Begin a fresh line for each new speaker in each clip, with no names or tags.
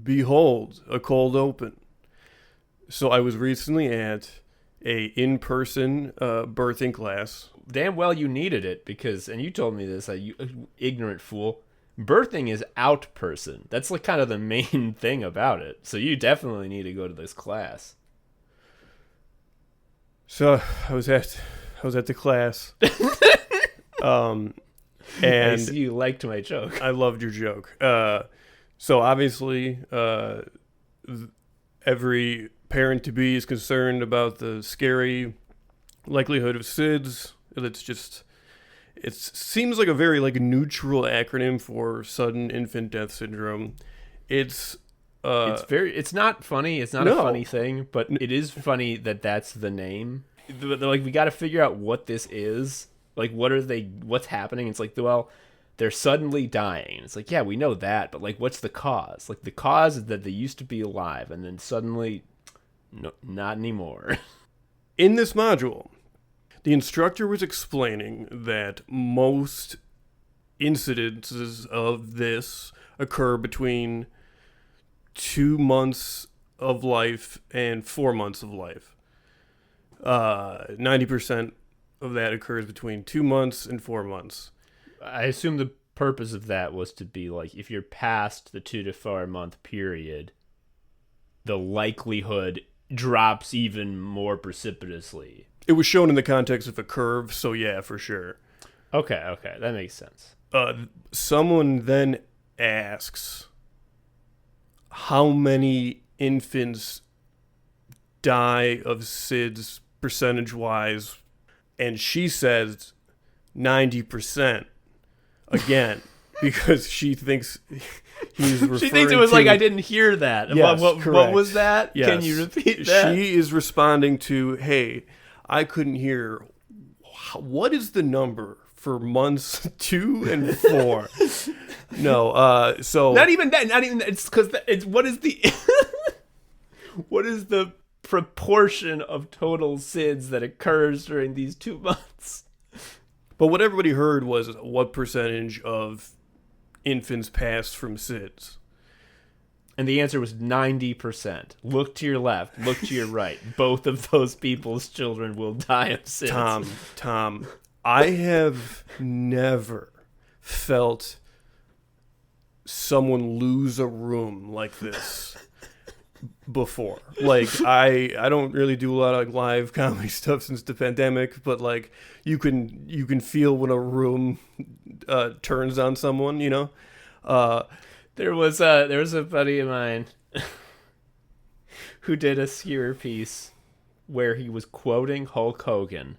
behold, a cold open. So I was recently at a in-person birthing class.
Damn well you needed it because, and you told me this, you ignorant fool, birthing is out person. That's like kind of the main thing about it. So you definitely need to go to this class.
So I was at the class. And
I see you liked my joke.
I loved your joke. So obviously, every parent-to-be is concerned about the scary likelihood of SIDS. It seems like a very neutral acronym for sudden infant death syndrome. It's
not funny. It's not a funny thing, but it is funny that that's the name. Like, we got to figure out what this is. Like, what's happening? It's like, well, they're suddenly dying. It's like, yeah, we know that, but like, what's the cause? Like, the cause is that they used to be alive, and then suddenly, no, not anymore.
In this module, the instructor was explaining that most incidences of this occur between 2 months of life and 4 months of life. 90% of that occurs between 2 months and 4 months.
I assume the purpose of that was to be like, if you're past the 2 to 4 month period, the likelihood drops even more precipitously.
It was shown in the context of a curve, so yeah, for sure.
Okay, that makes sense.
Someone then asks, how many infants die of SIDS percentage-wise? And she says 90%. Again, because she thinks he's referring to...
She thinks it was like, I didn't hear that.
Yes,
what was that?
Yes.
Can you repeat that?
She is responding to, hey, I couldn't hear. What is the number for months 2 and 4? No, so...
Not even that. It's because it's... What is the... what is the proportion of total SIDS that occurs during these 2 months?
But what everybody heard was what percentage of infants passed from SIDS.
And the answer was 90%. Look to your left, look to your right. Both of those people's children will die of SIDS.
Tom, I have never felt someone lose a room like this before. Like, I don't really do a lot of live comedy stuff since the pandemic, but like you can feel when a room turns on someone, you know.
There was a buddy of mine who did a skewer piece where he was quoting Hulk Hogan,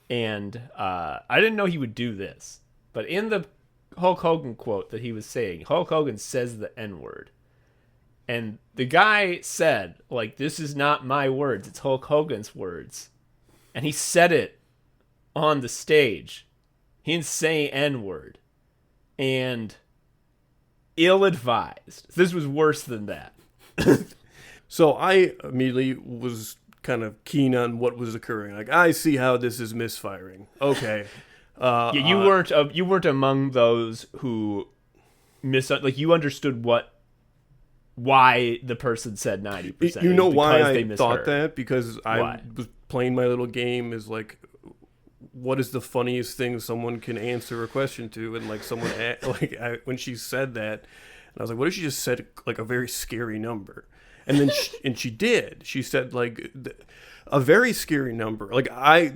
and I didn't know he would do this, but in the Hulk Hogan quote that he was saying, Hulk Hogan says the N-word. And the guy said, like, this is not my words, it's Hulk Hogan's words. And he said it on the stage. He didn't say N-word. And ill-advised. This was worse than that.
So I immediately was kind of keen on what was occurring. Like, I see how this is misfiring. Okay.
Yeah, you weren't among those who you understood why the person said 90%.
You know why I thought that? Because I was playing my little game is like, what is the funniest thing someone can answer a question to? And like someone, when she said that, and I was like, what if she just said like a very scary number? And then she did. She said like a very scary number. Like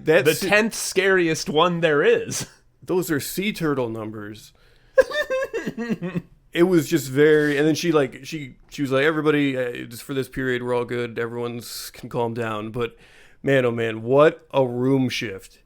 that's
the 10th scariest one there is.
Those are sea turtle numbers. It was just very, and then she was like, everybody, just for this period, we're all good. Everyone's can calm down. But man, oh man, what a room shift.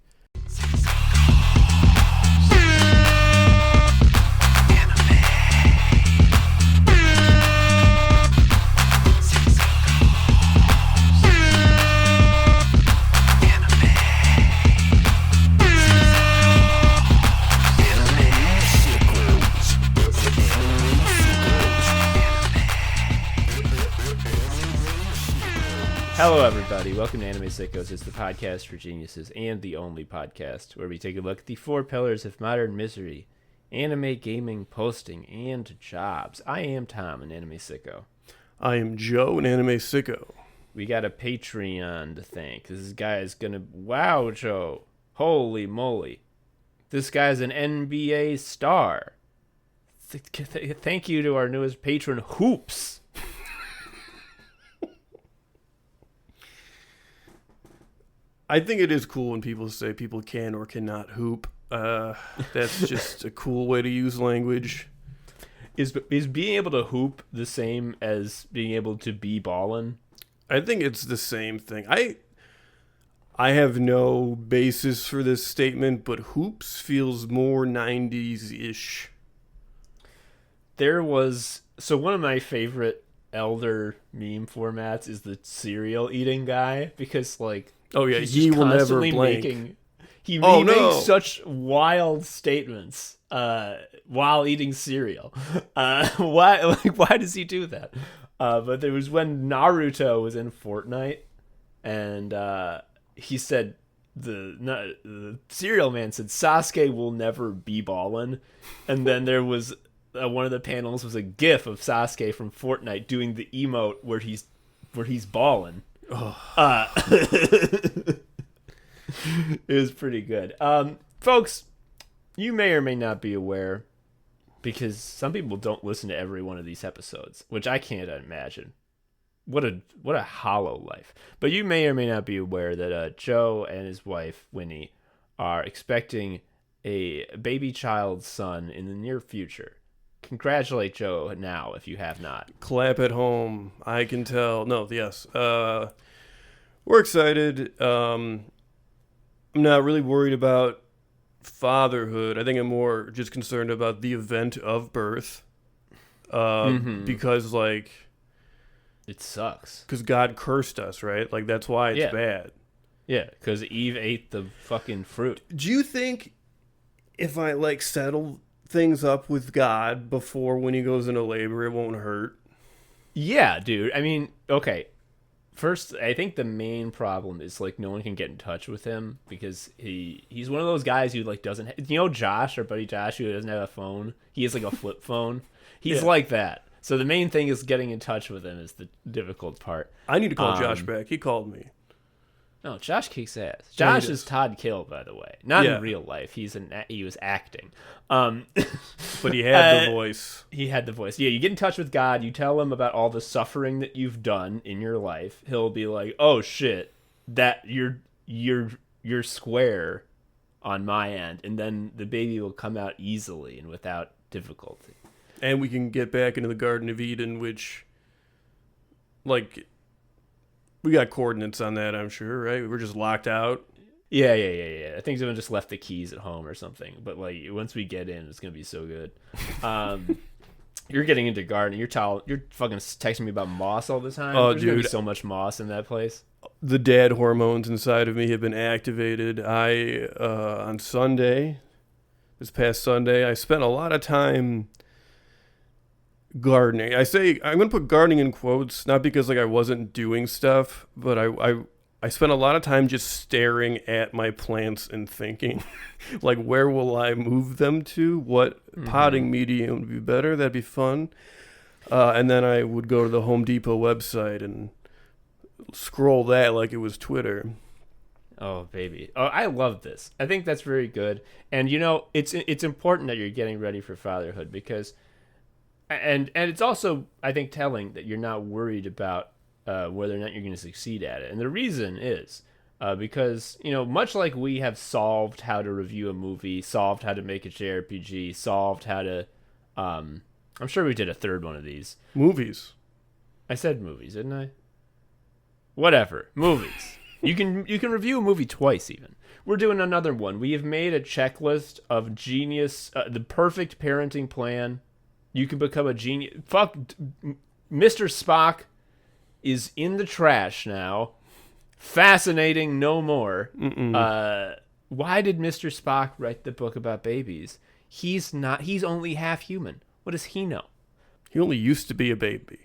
Hello, everybody. Welcome to Anime Sickos. It's the podcast for geniuses and the only podcast where we take a look at the 4 pillars of modern misery: anime gaming, posting, and jobs. I am Tom, an anime sicko.
I am Joe, an anime sicko.
We got a Patreon to thank. This guy is gonna... Wow, Joe. Holy moly. This guy's an NBA star. Thank you to our newest patron, Hoops.
I think it is cool when people say people can or cannot hoop. That's just a cool way to use language.
Is being able to hoop the same as being able to be ballin'?
I think it's the same thing. I have no basis for this statement, but hoops feels more 90s-ish.
There was... So one of my favorite elder meme formats is the cereal eating guy, because, like...
Oh, yeah,
he
will never blank.
He makes such wild statements while eating cereal. Why does he do that? But there was when Naruto was in Fortnite, and he said, the cereal man said, Sasuke will never be ballin'. And then there was one of the panels was a gif of Sasuke from Fortnite doing the emote where he's ballin'. Oh. It was pretty good. Folks, you may or may not be aware, because some people don't listen to every one of these episodes, which I can't imagine. What a hollow life. But you may or may not be aware that Joe and his wife, Winnie, are expecting a baby child son in the near future. Congratulate Joe now if you have not.
Clap at home. I can tell. No, yes. We're excited. I'm not really worried about fatherhood. I think I'm more just concerned about the event of birth. Because, like...
It sucks.
Because God cursed us, right? Like, that's why it's bad.
Yeah, because Eve ate the fucking fruit.
Do you think if I, like, settle things up with God before when he goes into labor, it won't hurt?
Yeah, dude. I mean, okay. First, I think the main problem is, like, no one can get in touch with him because he's one of those guys who, like, doesn't... Josh, our buddy Josh, who doesn't have a phone? He has, like, a flip phone. He's like that. So the main thing is getting in touch with him is the difficult part.
I need to call Josh back. He called me.
No, Josh kicks ass. Josh is Todd Kill, by the way. Not in real life. He was acting. But
he had the voice.
He had the voice. Yeah, you get in touch with God. You tell him about all the suffering that you've done in your life. He'll be like, "Oh shit, that you're square on my end," and then the baby will come out easily and without difficulty.
And we can get back into the Garden of Eden, which, like, we got coordinates on that, I'm sure, right? We're just locked out.
Yeah. I think someone just left the keys at home or something. But, like, once we get in, it's going to be so good. You're getting into garden. You're fucking texting me about moss all the time.
Oh,
There's going to be so much moss in that place.
The dad hormones inside of me have been activated. On Sunday, this past Sunday, I spent a lot of time... gardening. I say I'm gonna put gardening in quotes, not because like I wasn't doing stuff, but I spent a lot of time just staring at my plants and thinking, like, where will I move them to? What potting medium would be better? That'd be fun. And then I would go to the Home Depot website and scroll that like it was Twitter.
Oh, baby. Oh, I love this. I think that's very good. And it's important that you're getting ready for fatherhood because. And it's also, I think, telling that you're not worried about whether or not you're going to succeed at it. And the reason is because, much like we have solved how to review a movie, solved how to make a JRPG, solved how to... I'm sure we did a third one of these.
Movies.
I said movies, didn't I? Whatever. Movies. You can review a movie twice, even. We're doing another one. We have made a checklist of genius, the perfect parenting plan. You can become a genius. Fuck, Mr. Spock is in the trash now. Fascinating no more. Why did Mr. Spock write the book about babies? He's only half human. What does he know?
He only used to be a baby.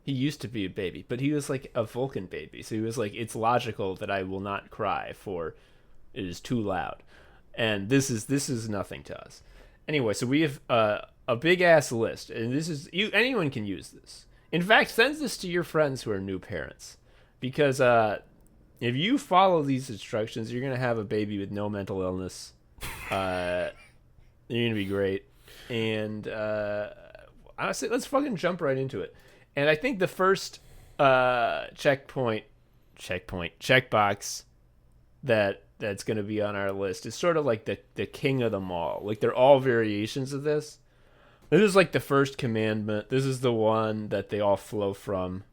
He used to be a baby, but he was like a Vulcan baby. So he was like, it's logical that I will not cry for it is too loud. And this is nothing to us. Anyway, so we have a big ass list, and this is anyone can use this. In fact, send this to your friends who are new parents, because if you follow these instructions, you're gonna have a baby with no mental illness. You're gonna be great, and honestly, let's fucking jump right into it. And I think the first checkbox that's going to be on our list is sort of like the king of them all. Like, they're all variations of this. This is like the first commandment. This is the one that they all flow from.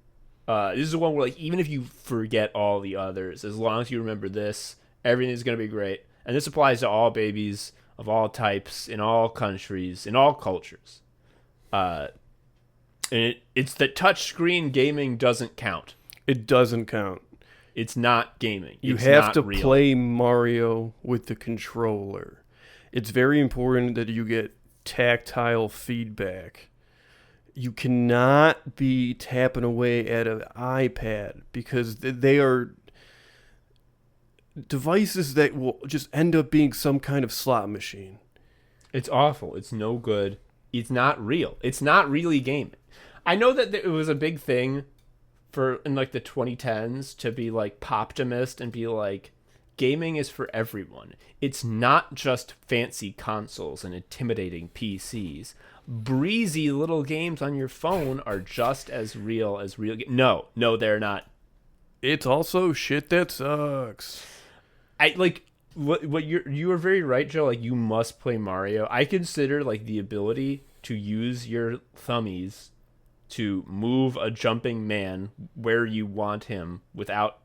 This is the one where, like, even if you forget all the others, as long as you remember this, everything's going to be great. And this applies to all babies of all types, in all countries, in all cultures. And it's that touchscreen gaming doesn't count.
It doesn't count.
It's not gaming.
You have to play Mario with the controller. It's very important that you get tactile feedback. You cannot be tapping away at an iPad because they are devices that will just end up being some kind of slot machine.
It's awful. It's no good. It's not real. It's not really gaming. I know that it was a big thing in like the 2010s to be like poptimist and be like, gaming is for everyone. It's not just fancy consoles and intimidating PCs. Breezy little games on your phone are just as real as real. No, they're not.
It's also shit that sucks.
I like what you are very right, Joe. Like, you must play Mario. I consider like the ability to use your thummies to move a jumping man where you want him without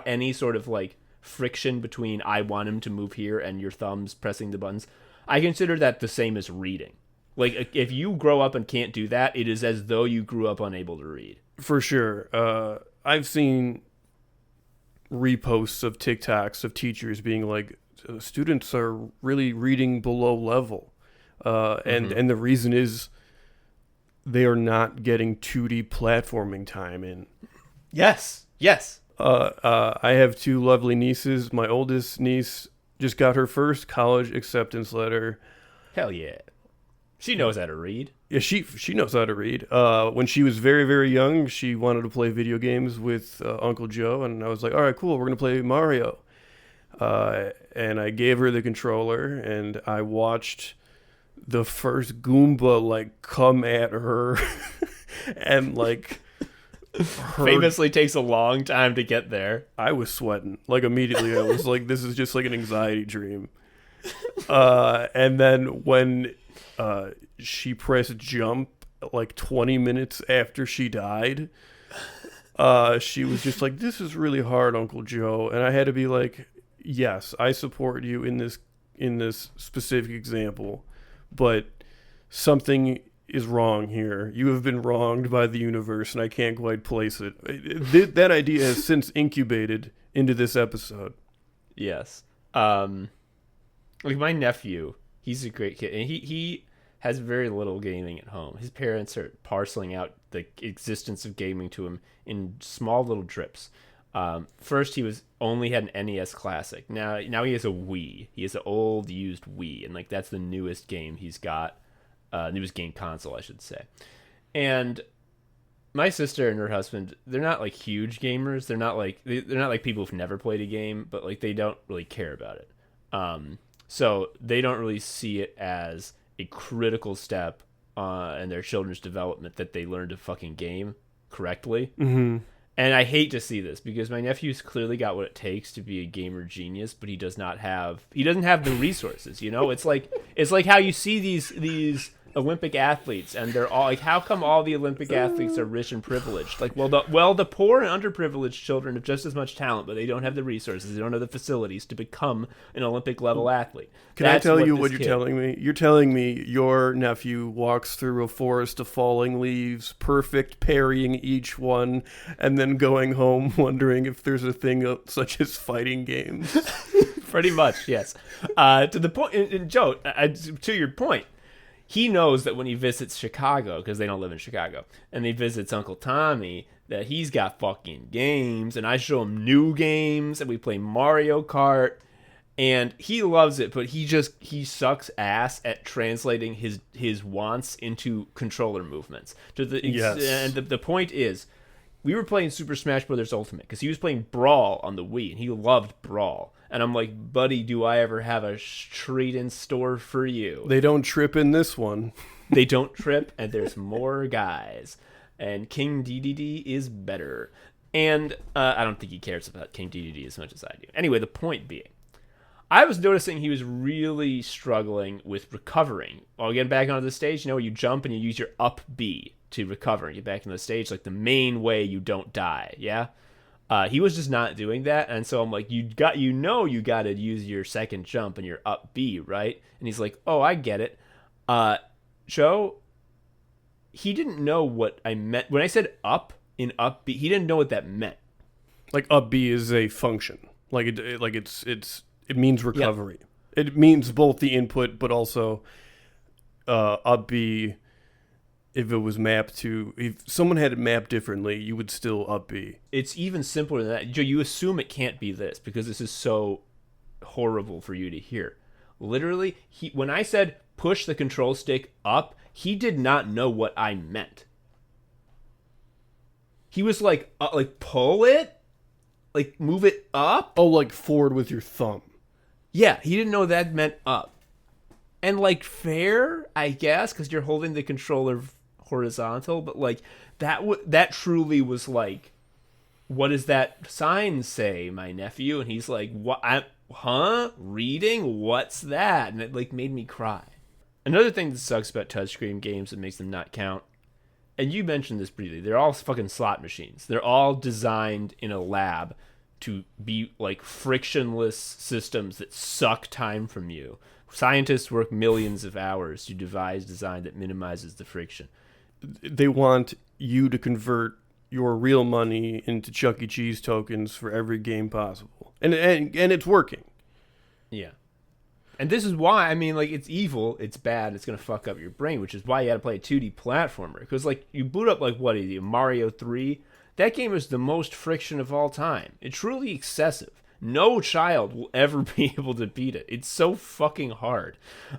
any sort of like friction between I want him to move here and your thumbs pressing the buttons. I consider that the same as reading. Like, if you grow up and can't do that, it is as though you grew up unable to read.
For sure. I've seen reposts of TikToks of teachers being like, students are really reading below level. And the reason is they are not getting 2D platforming time in.
Yes.
I have two lovely nieces. My oldest niece just got her first college acceptance letter.
Hell yeah. She knows how to read.
Yeah, she knows how to read. When she was very, very young, she wanted to play video games with Uncle Joe, and I was like, all right, cool, we're going to play Mario. And I gave her the controller, and I watched the first Goomba like come at her and like
famously takes a long time to get there.
I was sweating like immediately. I was like, this is just like an anxiety dream. And then when she pressed jump like 20 minutes after she died, she was just like, this is really hard, Uncle Joe. And I had to be like, yes, I support you in this specific example, but something is wrong here. You have been wronged by the universe, and I can't quite place it. That idea has since incubated into this episode.
Yes. Like my nephew, he's a great kid, and he has very little gaming at home. His parents are parceling out the existence of gaming to him in small little drips. First, he only had an NES Classic. Now he has a Wii. He has an old used Wii, and like that's the newest game he's got. Newest game console, I should say. And my sister and her husband, they're not like huge gamers. They're not like people who've never played a game, but like they don't really care about it. So they don't really see it as a critical step in their children's development that they learn to fucking game correctly.
Mm-hmm.
And I hate to see this because my nephew's clearly got what it takes to be a gamer genius, but he doesn't have the resources, you know? It's like how you see these Olympic athletes and they're all like, how come all the Olympic athletes are rich and privileged? Like, the poor and underprivileged children have just as much talent, but they don't have the resources, they don't have the facilities to become an Olympic level athlete.
Can I tell you what you're telling me? You're telling me your nephew walks through a forest of falling leaves, perfect parrying each one, and then going home wondering if there's a thing such as fighting games.
Pretty much, yes. To the point, and Joe, to your point, he knows that when he visits Chicago, because they don't live in Chicago, and he visits Uncle Tommy, that he's got fucking games, and I show him new games, and we play Mario Kart, And he loves it, but he sucks ass at translating his wants into controller movements.
Yes.
And the point is, we were playing Super Smash Bros. Ultimate because he was playing Brawl on the Wii, and he loved Brawl. And I'm like, buddy, do I ever have a treat in store for you?
They don't trip in this one.
They don't trip, and there's more guys. And King DDD is better. And I don't think he cares about King DDD as much as I do. Anyway, the point being, I was noticing he was really struggling with recovering. While getting back onto the stage, you jump and you use your up B to recover and get back into the stage, like the main way you don't die, yeah? He was just not doing that, and so I'm like, you got to use your second jump and your up B, right? And he's like, oh, I get it. Joe, he didn't know what I meant. When I said up in up B, he didn't know what that meant.
Like up B is a function. It means recovery. Yep. It means both the input, but also up B. If it was mapped to, if someone had it mapped differently, you would still up B.
It's even simpler than that. Joe, you assume it can't be this because this is so horrible for you to hear. Literally, when I said push the control stick up, he did not know what I meant. He was like pull it, like move it up.
Oh, like forward with your thumb.
Yeah, he didn't know that meant up. And like fair, I guess, because you're holding the controller horizontal, but like that truly was like, what does that sign say, my nephew? And he's like, what? Reading? What's that? And it like made me cry. Another thing that sucks about touchscreen games that makes them not count, and you mentioned this briefly, they're all fucking slot machines. They're all designed in a lab to be like frictionless systems that suck time from you. Scientists work millions of hours to devise design that minimizes the friction.
They want you to convert your real money into Chuck E. Cheese tokens for every game possible. And it's working.
Yeah. And this is why, I mean, like, it's evil, it's bad, it's going to fuck up your brain, which is why you had to play a 2D platformer. Because, like, you boot up, like, what is it, Mario 3? That game is the most friction of all time. It's truly excessive. No child will ever be able to beat it. It's so fucking hard.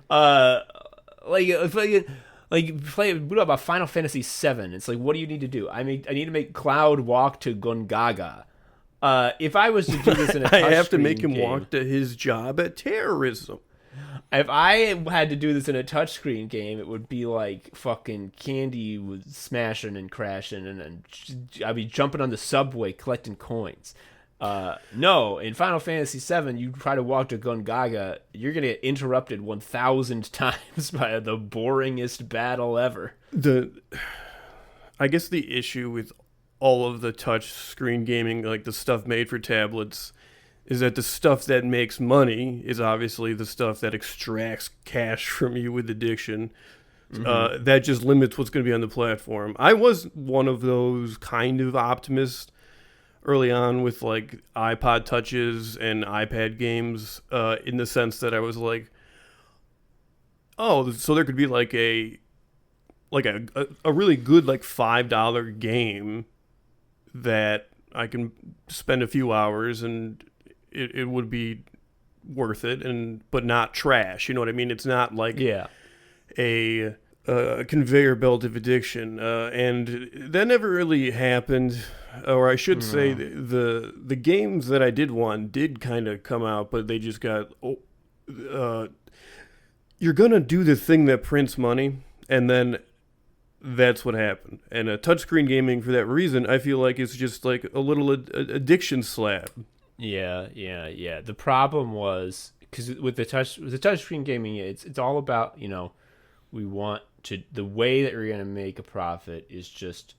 Boot up a Final Fantasy VII. It's like, what do you need to do? I need to make Cloud walk to Gongaga. If I was to do this in a
I have to make him
game,
walk to his job at terrorism.
If I had to do this in a touchscreen game, it would be like fucking Candy was smashing and crashing, and I'd be jumping on the subway collecting coins. No, in Final Fantasy VII, you try to walk to Gongaga, you're gonna get interrupted 1,000 times by the boringest battle ever.
I guess the issue with all of the touch screen gaming, like the stuff made for tablets, is that the stuff that makes money is obviously the stuff that extracts cash from you with addiction. Mm-hmm. That just limits what's going to be on the platform. I was one of those kind of optimists early on with like iPod touches and iPad games, in the sense that I was like, oh, so there could be like a really good like $5 game that I can spend a few hours and it would be worth it, but not trash. You know what I mean? It's not like a conveyor belt of addiction, and that never really happened. Or I should say, the games that I did want did kind of come out, but they just got. You're gonna do the thing that prints money, and then that's what happened. And touchscreen gaming, for that reason, I feel like it's just like a little addiction slab.
Yeah. The problem was because with the touchscreen gaming, it's all about, we want to, the way that we're gonna make a profit is just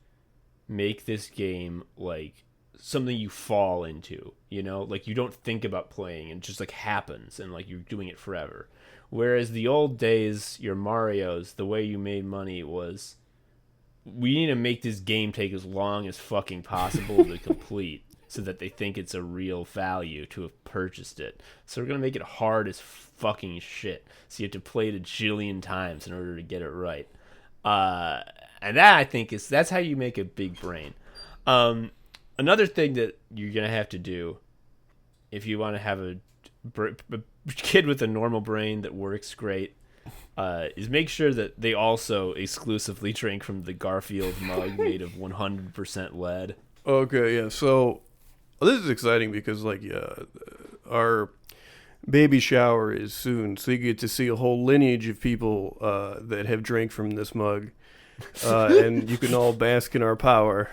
make this game like something you fall into, like you don't think about playing and just like happens and like you're doing it forever. Whereas the old days, your Marios, the way you made money was, we need to make this game take as long as fucking possible to complete so that they think it's a real value to have purchased it. So we're going to make it hard as fucking shit. So you have to play it a jillion times in order to get it right. And that, I think, that's how you make a big brain. Another thing that you're going to have to do if you want to have a kid with a normal brain that works great is make sure that they also exclusively drink from the Garfield mug made of 100% lead.
Okay, yeah. So this is exciting because our baby shower is soon, so you get to see a whole lineage of people that have drank from this mug, and you can all bask in our power.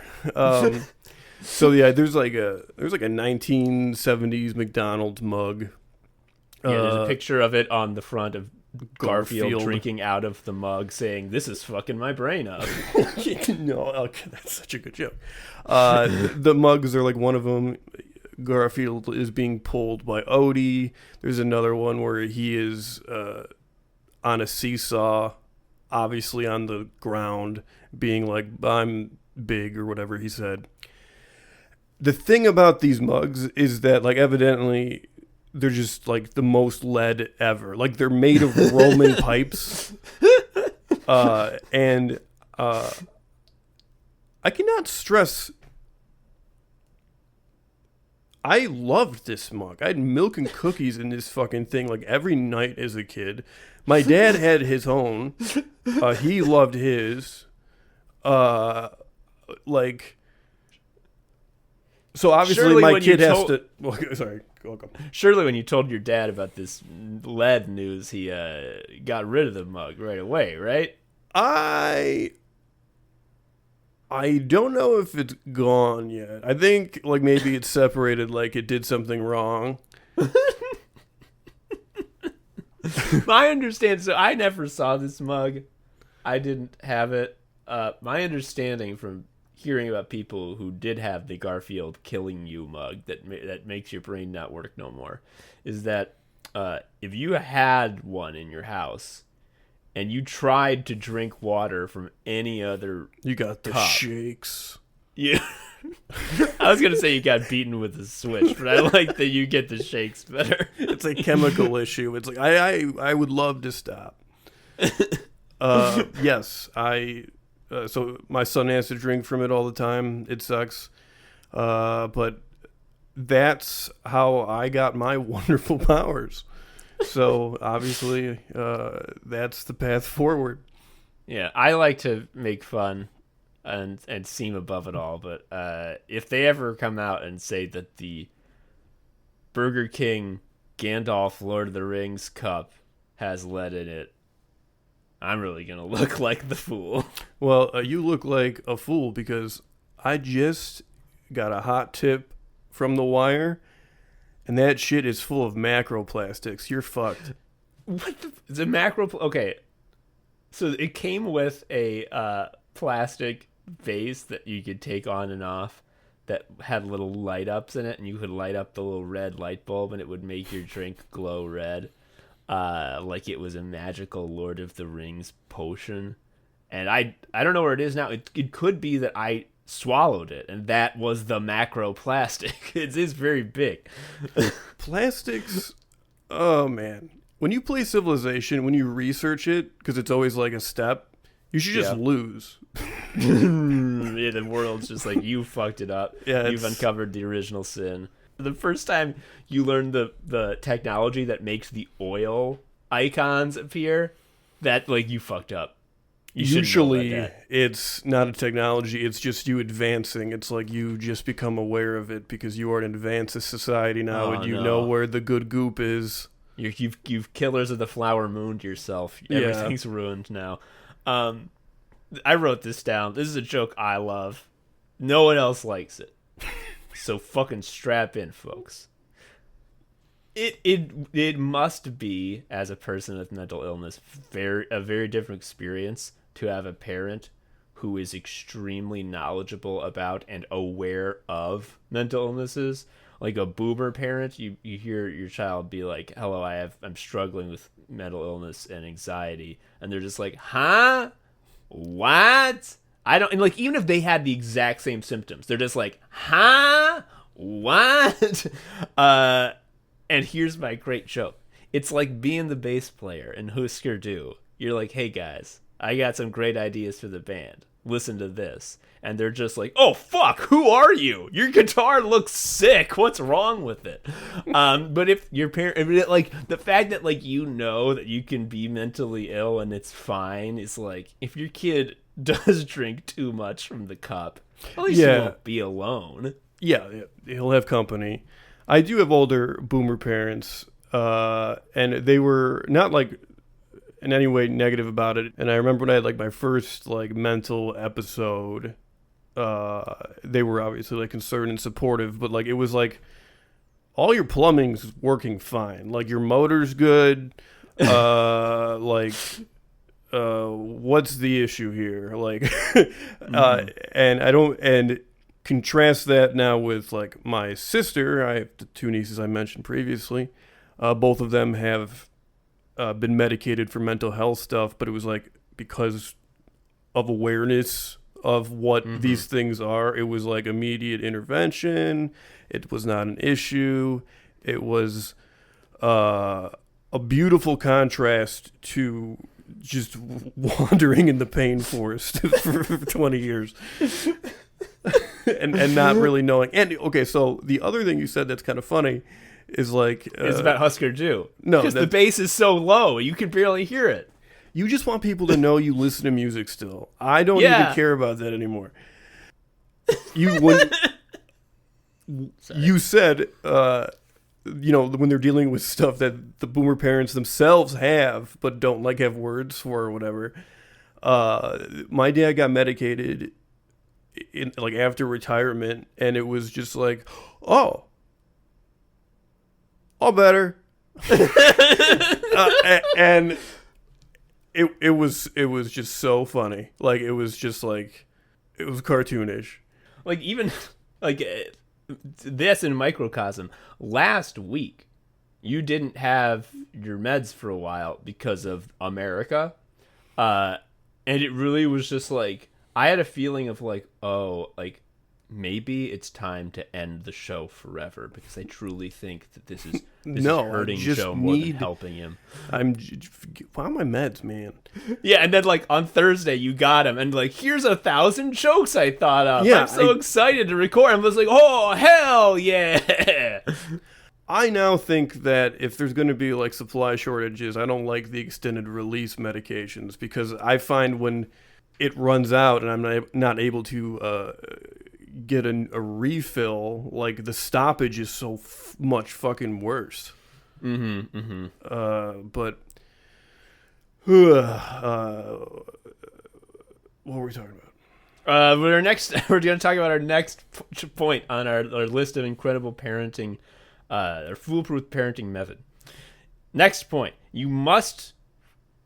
So yeah, there's like a 1970s McDonald's mug.
Yeah, there's a picture of it on the front of Garfield drinking out of the mug, saying, "This is fucking my brain up."
No, okay, that's such a good joke. The mugs are like one of them. Garfield is being pulled by Odie. There's another one where he is on a seesaw, obviously on the ground, being like, "I'm big," or whatever he said. The thing about these mugs is that, like, evidently they're just like the most lead ever. Like, they're made of Roman pipes. And I cannot stress, I loved this mug. I had milk and cookies in this fucking thing like every night as a kid. My dad had his own. He loved his. So obviously surely my kid has to... Well, sorry, welcome.
Surely when you told your dad about this lead news, he got rid of the mug right away, right?
I don't know if it's gone yet. I think like maybe it's separated, like it did something wrong.
My understanding, so I never saw this mug. I didn't have it. My understanding from hearing about people who did have the Garfield killing you mug that makes your brain not work no more is that if you had one in your house and you tried to drink water from any other
you got the
cup,
shakes.
Yeah. I was gonna say you got beaten with a switch, but I like that you get the shakes better.
It's a chemical issue. It's like I would love to stop. Yes, so my son has to drink from it all the time. It sucks. But that's how I got my wonderful powers. So obviously, that's the path forward.
Yeah, I like to make fun and seem above it all. But if they ever come out and say that the Burger King Gandalf Lord of the Rings cup has lead in it, I'm really going to look like the fool.
Well, you look like a fool because I just got a hot tip from The Wire, and that shit is full of macroplastics. You're fucked.
What the macro? Okay, so it came with a plastic vase that you could take on and off that had little light ups in it, and you could light up the little red light bulb, and it would make your drink glow red. Like it was a magical Lord of the Rings potion. And I don't know where it is now. It could be that I swallowed it, and that was the macroplastic. It is very big.
Plastics, oh man. When you play Civilization, when you research it, because it's always like a step, you should just lose.
Yeah, the world's just like, you fucked it up.
Yeah,
you've uncovered the original sin. The first time you learn the technology that makes the oil icons appear, that like you fucked up.
Usually it's not a technology, it's just you advancing. It's like you just become aware of it because you are an advanced society now, and you know where the good goop is.
You've Killers of the Flower Mooned yourself. Everything's ruined now. I wrote this down. This is a joke I love. No one else likes it. So fucking strap in, folks. It must be, as a person with mental illness, a very different experience to have a parent who is extremely knowledgeable about and aware of mental illnesses. Like a boomer parent, you hear your child be like, "Hello, I'm struggling with mental illness and anxiety," and they're just like, "Huh? What?" I don't, and like, even if they had the exact same symptoms, they're just like, "Huh? What?" And here's my great joke. It's like being the bass player in Husker Du. You're like, "Hey guys, I got some great ideas for the band. listen to this, and they're just like, oh fuck, who are you? Your guitar looks sick, what's wrong with it? But if your parent, like, the fact that, like, you know that you can be mentally ill and it's fine is like, if your kid does drink too much from the cup, at least you won't be alone.
Yeah, he'll have company. I do have older boomer parents, and they were not, like, in any way negative about it. And I remember when I had, like, my first, like, mental episode, they were obviously, like, concerned and supportive, but, like, it was like, all your plumbing's working fine. Like, your motor's good. Like, what's the issue here? Like, and contrast that now with, like, my sister. I have the two nieces I mentioned previously. Both of them have been medicated for mental health stuff, but it was like because of awareness of what these things are, it was like immediate intervention. It was not an issue. It was a beautiful contrast to just wandering in the pain forest for 20 years. and not really knowing. And okay, so the other thing you said that's kind of funny is like
it's about Husker Du.
No,
because the bass is so low, you can barely hear it.
You just want people to know you listen to music still. I don't even care about that anymore. You said when they're dealing with stuff that the boomer parents themselves have but don't like have words for or whatever. My dad got medicated in, like, after retirement, and it was just like, all better. And it was just so funny. Like, it was just like, it was cartoonish.
Like, even like this in microcosm, last week you didn't have your meds for a while because of America, and it really was just like, I had a feeling of like, oh, like, maybe it's time to end the show forever, because I truly think that this is hurting Joe more than helping him.
Why my meds, man?
Yeah, and then, like, on Thursday you got him, and like, here's 1,000 jokes I thought of. Yeah, I'm so excited to record. I was like, oh hell yeah!
I now think that if there's going to be, like, supply shortages, I don't like the extended release medications, because I find when it runs out and I'm not able to get a refill, like, the stoppage is so much fucking worse. But what were we talking about?
We're going to talk about our next point on our list of incredible parenting, or foolproof parenting method. Next point: you must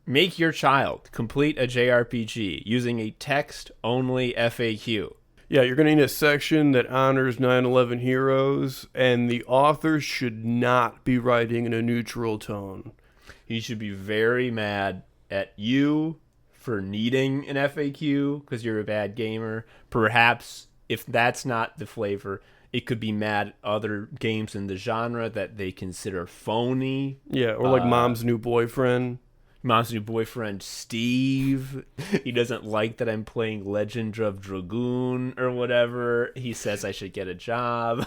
make your child complete a JRPG using a text-only FAQ.
Yeah, you're going to need a section that honors 9/11 heroes, and the author should not be writing in a neutral tone.
He should be very mad at you for needing an FAQ because you're a bad gamer. Perhaps, if that's not the flavor, it could be mad at other games in the genre that they consider phony.
Yeah, or like Mom's New Boyfriend.
Mom's New Boyfriend, Steve. He doesn't like that I'm playing Legend of Dragoon or whatever. He says I should get a job.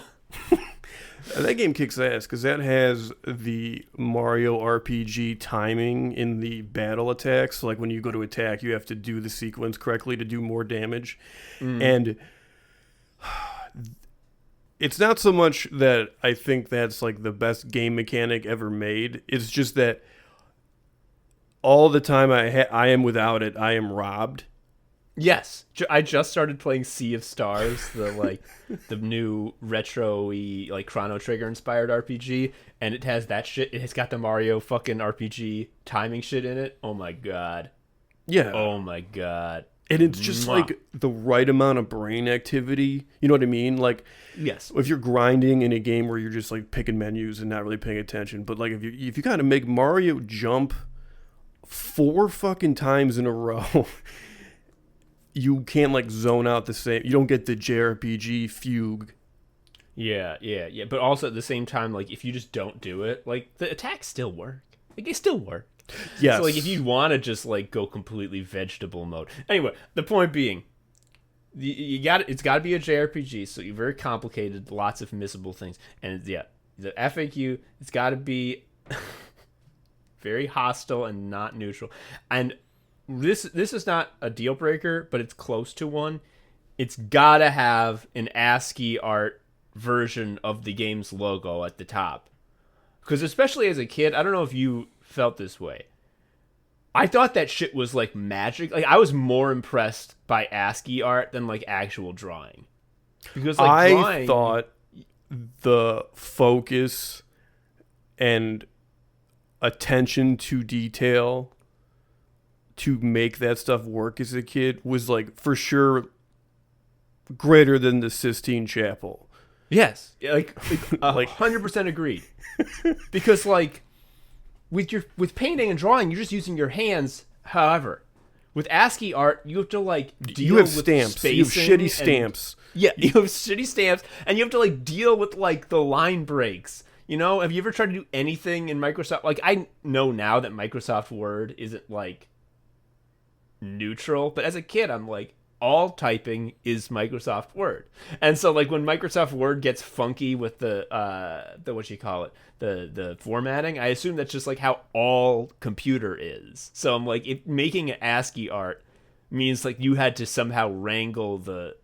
That game kicks ass because that has the Mario RPG timing in the battle attacks. Like, when you go to attack, you have to do the sequence correctly to do more damage. And it's not so much that I think that's, like, the best game mechanic ever made. It's just that all the time I am without it, I am robbed.
Yes, I just started playing Sea of Stars, the new retro-y, like, Chrono Trigger inspired RPG, and it has that shit. It has got the Mario fucking RPG timing shit in it. Oh my god.
Yeah.
Oh my god.
And it's just like the right amount of brain activity. You know what I mean? Like,
yes,
if you're grinding in a game where you're just, like, picking menus and not really paying attention, but, like, if you kind of make Mario jump 4 fucking times in a row, you can't, like, zone out the same. You don't get the JRPG fugue.
Yeah. But also at the same time, like, if you just don't do it, like, the attacks still work. Like, they still work.
Yes.
So, like, if you want to just, like, go completely vegetable mode. Anyway, the point being, It's got to be a JRPG, so you're very complicated, lots of missable things, and the FAQ, it's got to be very hostile and not neutral. And this is not a deal breaker, but it's close to one. It's got to have an ASCII art version of the game's logo at the top, because especially as a kid, I don't know if you felt this way. I thought that shit was like magic. Like, I was more impressed by ASCII art than like actual drawing. Because like
I thought the focus and attention to detail to make that stuff work as a kid was like for sure greater than the Sistine Chapel.
Yes, like 100% agreed. Because like with painting and drawing, you're just using your hands. However, with ASCII art, you have to like deal with
stamps. You have shitty stamps.
Yeah, you have shitty stamps, and you have to like deal with like the line breaks. You know, have you ever tried to do anything in Microsoft? Like, I know now that Microsoft Word isn't like neutral, but as a kid, I'm like, all typing is Microsoft Word. And so like when Microsoft Word gets funky with the what you call it, the formatting, I assume that's just like how all computer is. So I'm like, making an ASCII art means like you had to somehow wrangle the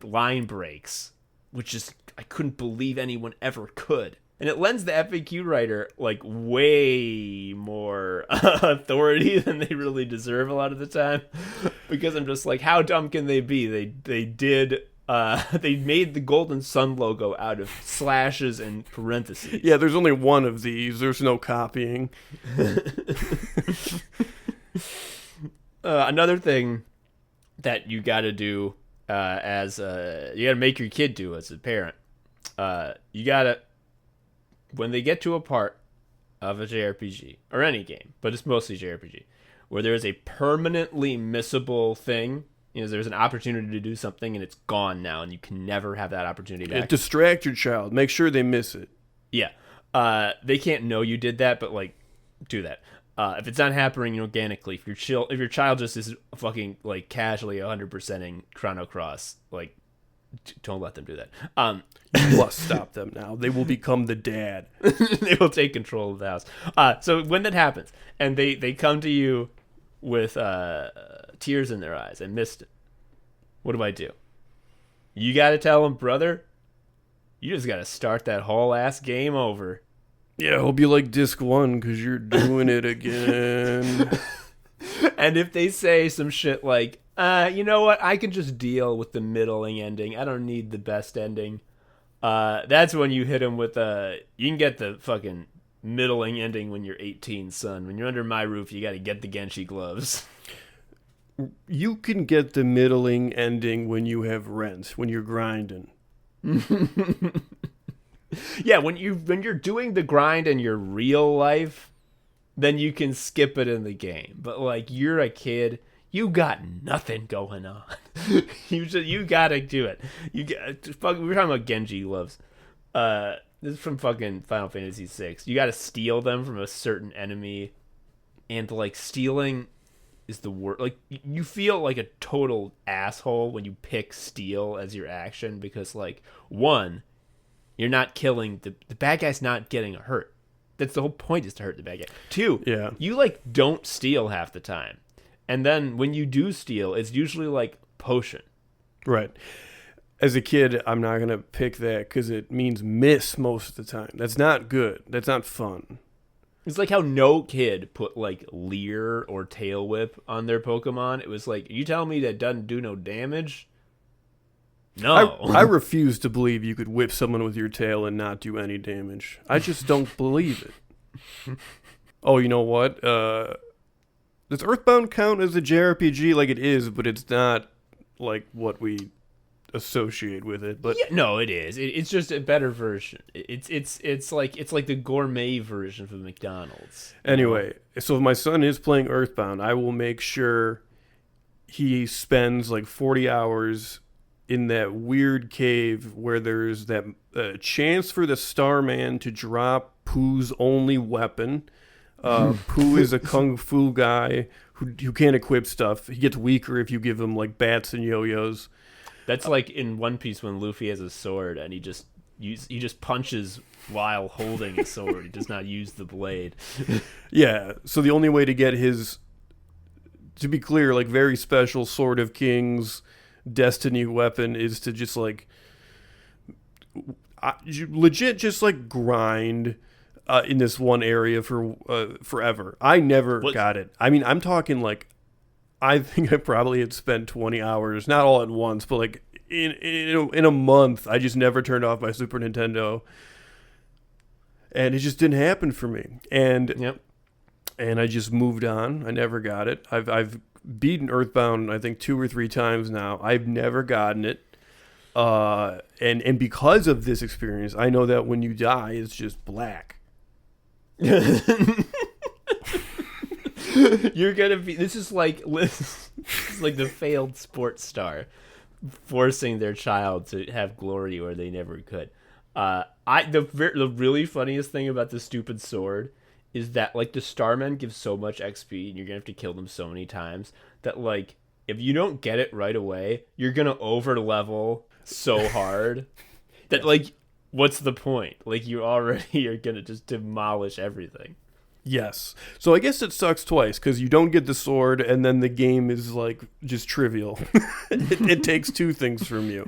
line breaks, which is, I couldn't believe anyone ever could. And it lends the FAQ writer like way more authority than they really deserve a lot of the time, because I'm just like, how dumb can they be? They made the Golden Sun logo out of slashes and parentheses.
Yeah, there's only one of these. There's no copying.
Another thing that you got to do you got to make your kid do as a parent. You got to, when they get to a part of a JRPG, or any game, but it's mostly JRPG, where there is a permanently missable thing, you know, there's an opportunity to do something and it's gone now, and you can never have that opportunity back.
Distract your child. Make sure they miss it.
Yeah. They can't know you did that, but like, do that. If it's not happening organically, if your child just is fucking like casually 100%ing Chrono Cross, like, don't let them do that.
You must stop them now. They will become the dad.
They will take control of the house. So when that happens, and they come to you with tears in their eyes and missed it, what do? You got to tell them, brother, you just got to start that whole ass game over.
Yeah, I hope you like disc 1 because you're doing it again.
And if they say some shit like, you know what, I can just deal with the middling ending, I don't need the best ending, that's when you hit them with you can get the fucking middling ending when you're 18, son. When you're under my roof, you got to get the Genshi gloves.
You can get the middling ending when you have rent, when you're grinding.
Yeah, when you're doing the grind in your real life, then you can skip it in the game. But like, you're a kid, you got nothing going on. You gotta do it. We were talking about Genji gloves. This is from fucking Final Fantasy VI. You gotta steal them from a certain enemy, and like, stealing is the worst. Like, you feel like a total asshole when you pick steal as your action, because like, one, you're not killing the bad guy's not getting hurt. That's the whole point, is to hurt the bad guy. Two,
yeah,
you like don't steal half the time. And then when you do steal, it's usually like potion.
Right. As a kid, I'm not going to pick that because it means miss most of the time. That's not good. That's not fun.
It's like how no kid put like Leer or Tail Whip on their Pokemon. It was like, you telling me that doesn't do no damage? No.
I refuse to believe you could whip someone with your tail and not do any damage. I just don't believe it. Oh, you know what? Does Earthbound count as a JRPG? Like, it is, but it's not like what we associate with it. But
yeah, no, it is. It's just a better version. It's like the gourmet version of McDonald's.
Anyway, so if my son is playing Earthbound, I will make sure he spends like 40 hours in that weird cave where there's that chance for the Starman to drop Pooh's only weapon. Pooh is a kung fu guy who can't equip stuff. He gets weaker if you give him like bats and yo-yos.
That's like in One Piece when Luffy has a sword and he just punches while holding a sword. He does not use the blade.
Yeah. So the only way to get his, to be clear, like very special Sword of Kings Destiny weapon is to just like legit just like grind in this one area for forever. I never got it. I mean, I'm talking like, I think I probably had spent 20 hours, not all at once, but like in a month. I just never turned off my Super Nintendo, and it just didn't happen for me. And I just moved on. I never got it. I've beaten Earthbound I think 2 or 3 times now. I've never gotten it. And because of this experience, I know that when you die, it's just black.
You're gonna be. This is like the failed sports star forcing their child to have glory where they never could. The really funniest thing about the stupid sword is that like the Starmen give so much XP and you're gonna have to kill them so many times that like if you don't get it right away, you're gonna over level so hard that like what's the point? Like you already are gonna just demolish everything.
Yes. So I guess it sucks twice because you don't get the sword and then the game is like just trivial. It takes 2 things from you.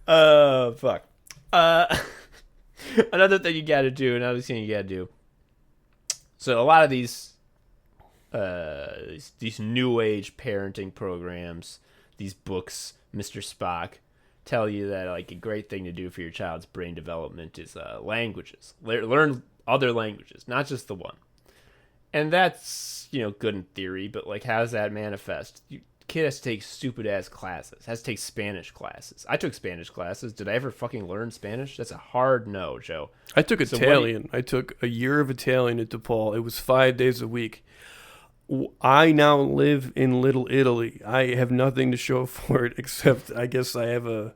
Fuck. Another thing you gotta do, another thing you gotta do. So a lot of these new age parenting programs, these books, Mr. Spock, tell you that like a great thing to do for your child's brain development is languages. Learn other languages, not just the one. And that's, good in theory, but like how does that manifest? Kid has to take stupid ass classes, has to take Spanish classes. I took Spanish classes. Did I ever fucking learn Spanish? That's a hard no, Joe.
I took Italian. I took a year of Italian at DePaul. It was 5 days a week. I now live in Little Italy. I have nothing to show for it except I guess I have a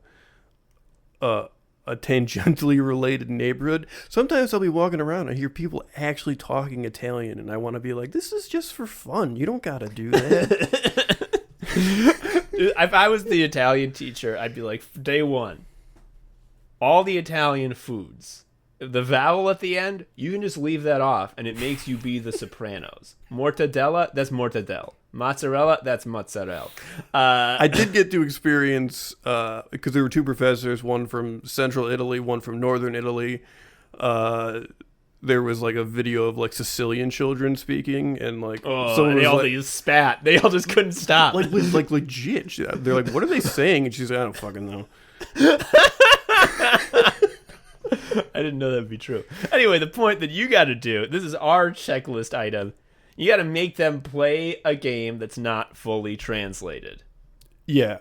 tangentially related neighborhood. Sometimes I'll be walking around and I hear people actually talking Italian and I want to be like, this is just for fun. You don't got to do that.
If I was the Italian teacher, I'd be like, day 1, all the Italian foods, the vowel at the end, you can just leave that off and it makes you be the Sopranos. Mortadella, that's mortadelle. Mozzarella, that's mozzarella.
I did get to experience, because there were 2 professors, one from central Italy, one from northern Italy. There was like a video of like Sicilian children speaking, and like
they all just spat. They all just couldn't stop.
Like legit. They're like, "What are they saying?" And she's like, "I don't fucking know."
I didn't know that would be true. Anyway, the point that you got to do. This is our checklist item. You got to make them play a game that's not fully translated.
Yeah.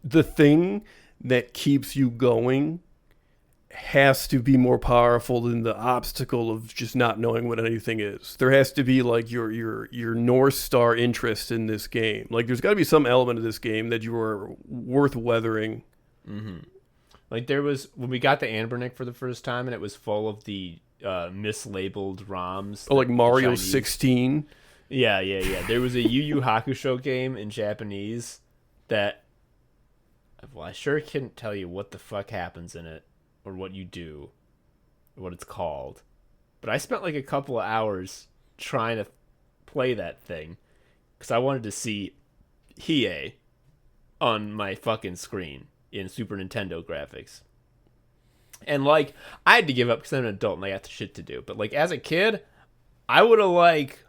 The thing that keeps you going has to be more powerful than the obstacle of just not knowing what anything is. There has to be like your North Star interest in this game. Like there's got to be some element of this game that you are worth weathering.
Mm-hmm. Like there was when we got the Anbernic for the first time and it was full of the mislabeled ROMs.
Oh, like Mario 16?
Yeah. There was a Yu Yu Hakusho game in Japanese that, well, I sure couldn't tell you what the fuck happens in it or what you do or what it's called. But I spent like a couple of hours trying to play that thing because I wanted to see Hiei on my fucking screen in Super Nintendo graphics. And, like, I had to give up because I'm an adult and I got the shit to do. But, like, as a kid, I would have, like,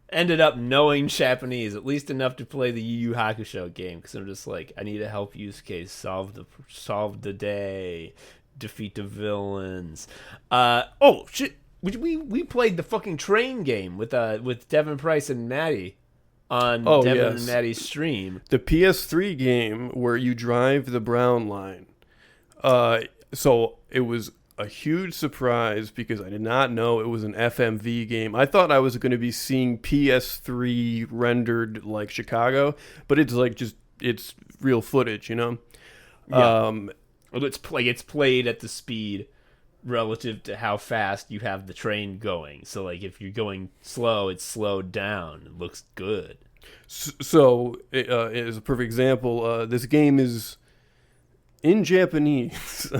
ended up knowing Japanese, at least enough to play the Yu Yu Hakusho game. Because I'm just like, I need a help use case. Solve the day. Defeat the villains. Oh, shit. We played the fucking train game with Devin Price and Maddie on Devin and Maddie's stream.
The PS3 game where you drive the brown line. So it was a huge surprise because I did not know it was an FMV game. I thought I was going to be seeing PS3 rendered like Chicago, but it's like it's real footage, you know?
Yeah. It's played at the speed relative to how fast you have the train going. So like if you're going slow, it's slowed down. It looks good.
So, as a perfect example, this game is in Japanese.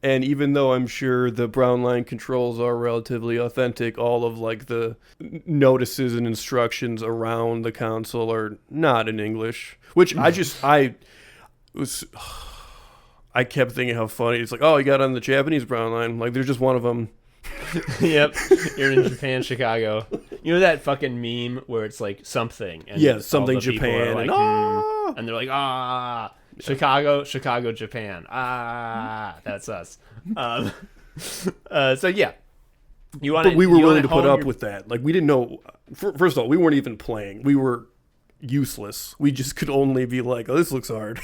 And even though I'm sure the brown line controls are relatively authentic, all of like the notices and instructions around the console are not in English. Which I kept thinking how funny it's like. Oh, you got on the Japanese brown line. Like there's just one of them.
Yep, you're in Japan, Chicago. You know that fucking meme where it's like something, and
something Japan,
like, and they're like Chicago, Japan. That's us. So yeah,
but we were willing to put up with that. Like we didn't know. First of all, we weren't even playing. We were useless. We just could only be like, "Oh, this looks hard."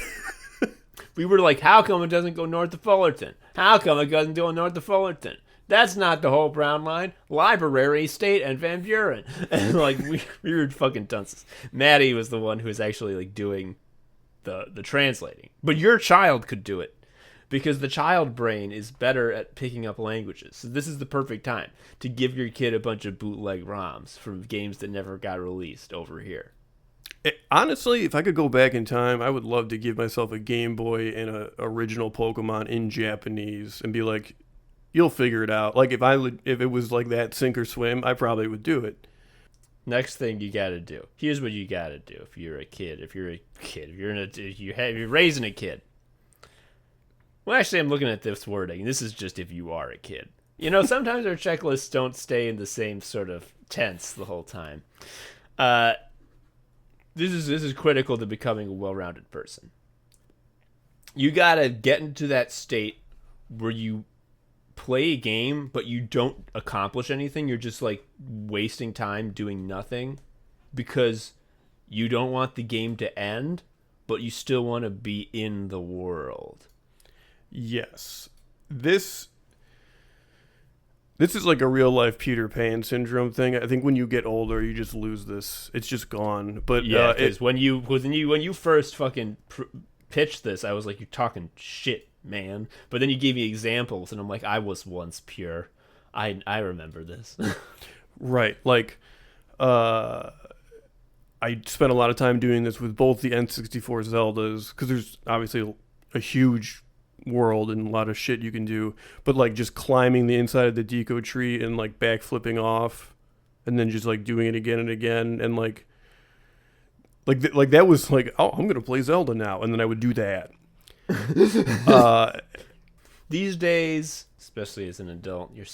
We were like, "How come it doesn't go north of Fullerton? How come it doesn't go north of Fullerton? That's not the whole brown line. Library, State, and Van Buren." And like we were fucking dunces. Maddie was the one who was actually like doing the translating. But your child could do it because the child brain is better at picking up languages. So this is the perfect time to give your kid a bunch of bootleg ROMs from games that never got released over here.
Honestly, if I could go back in time, I would love to give myself a Game Boy and a original Pokemon in Japanese and be like, you'll figure it out. Like if it was like that sink or swim, I probably would do it.
Next thing you gotta do. Here's what you gotta do if you're a kid. If you're raising a kid. Well, actually, I'm looking at this wording. This is just if you are a kid. You know, sometimes our checklists don't stay in the same sort of tense the whole time. This is critical to becoming a well-rounded person. You gotta get into that state where you play a game, but you don't accomplish anything. You're just like wasting time doing nothing because you don't want the game to end, but you still want to be in the world.
Yes. This is like a real life Peter Pan syndrome thing. I think when you get older, you just lose this. It's just gone. But
yeah, because when you first fucking pitched this, I was like, you're talking shit, man. But then you gave me examples, and I'm like, I was once pure. I remember this.
Right. Like, I spent a lot of time doing this with both the N64 Zeldas, because there's obviously a huge world and a lot of shit you can do, but like just climbing the inside of the deco tree and like backflipping off and then just like doing it again and again, and like that was like, oh, I'm gonna play Zelda now, and then I would do that.
These days, especially as an adult, your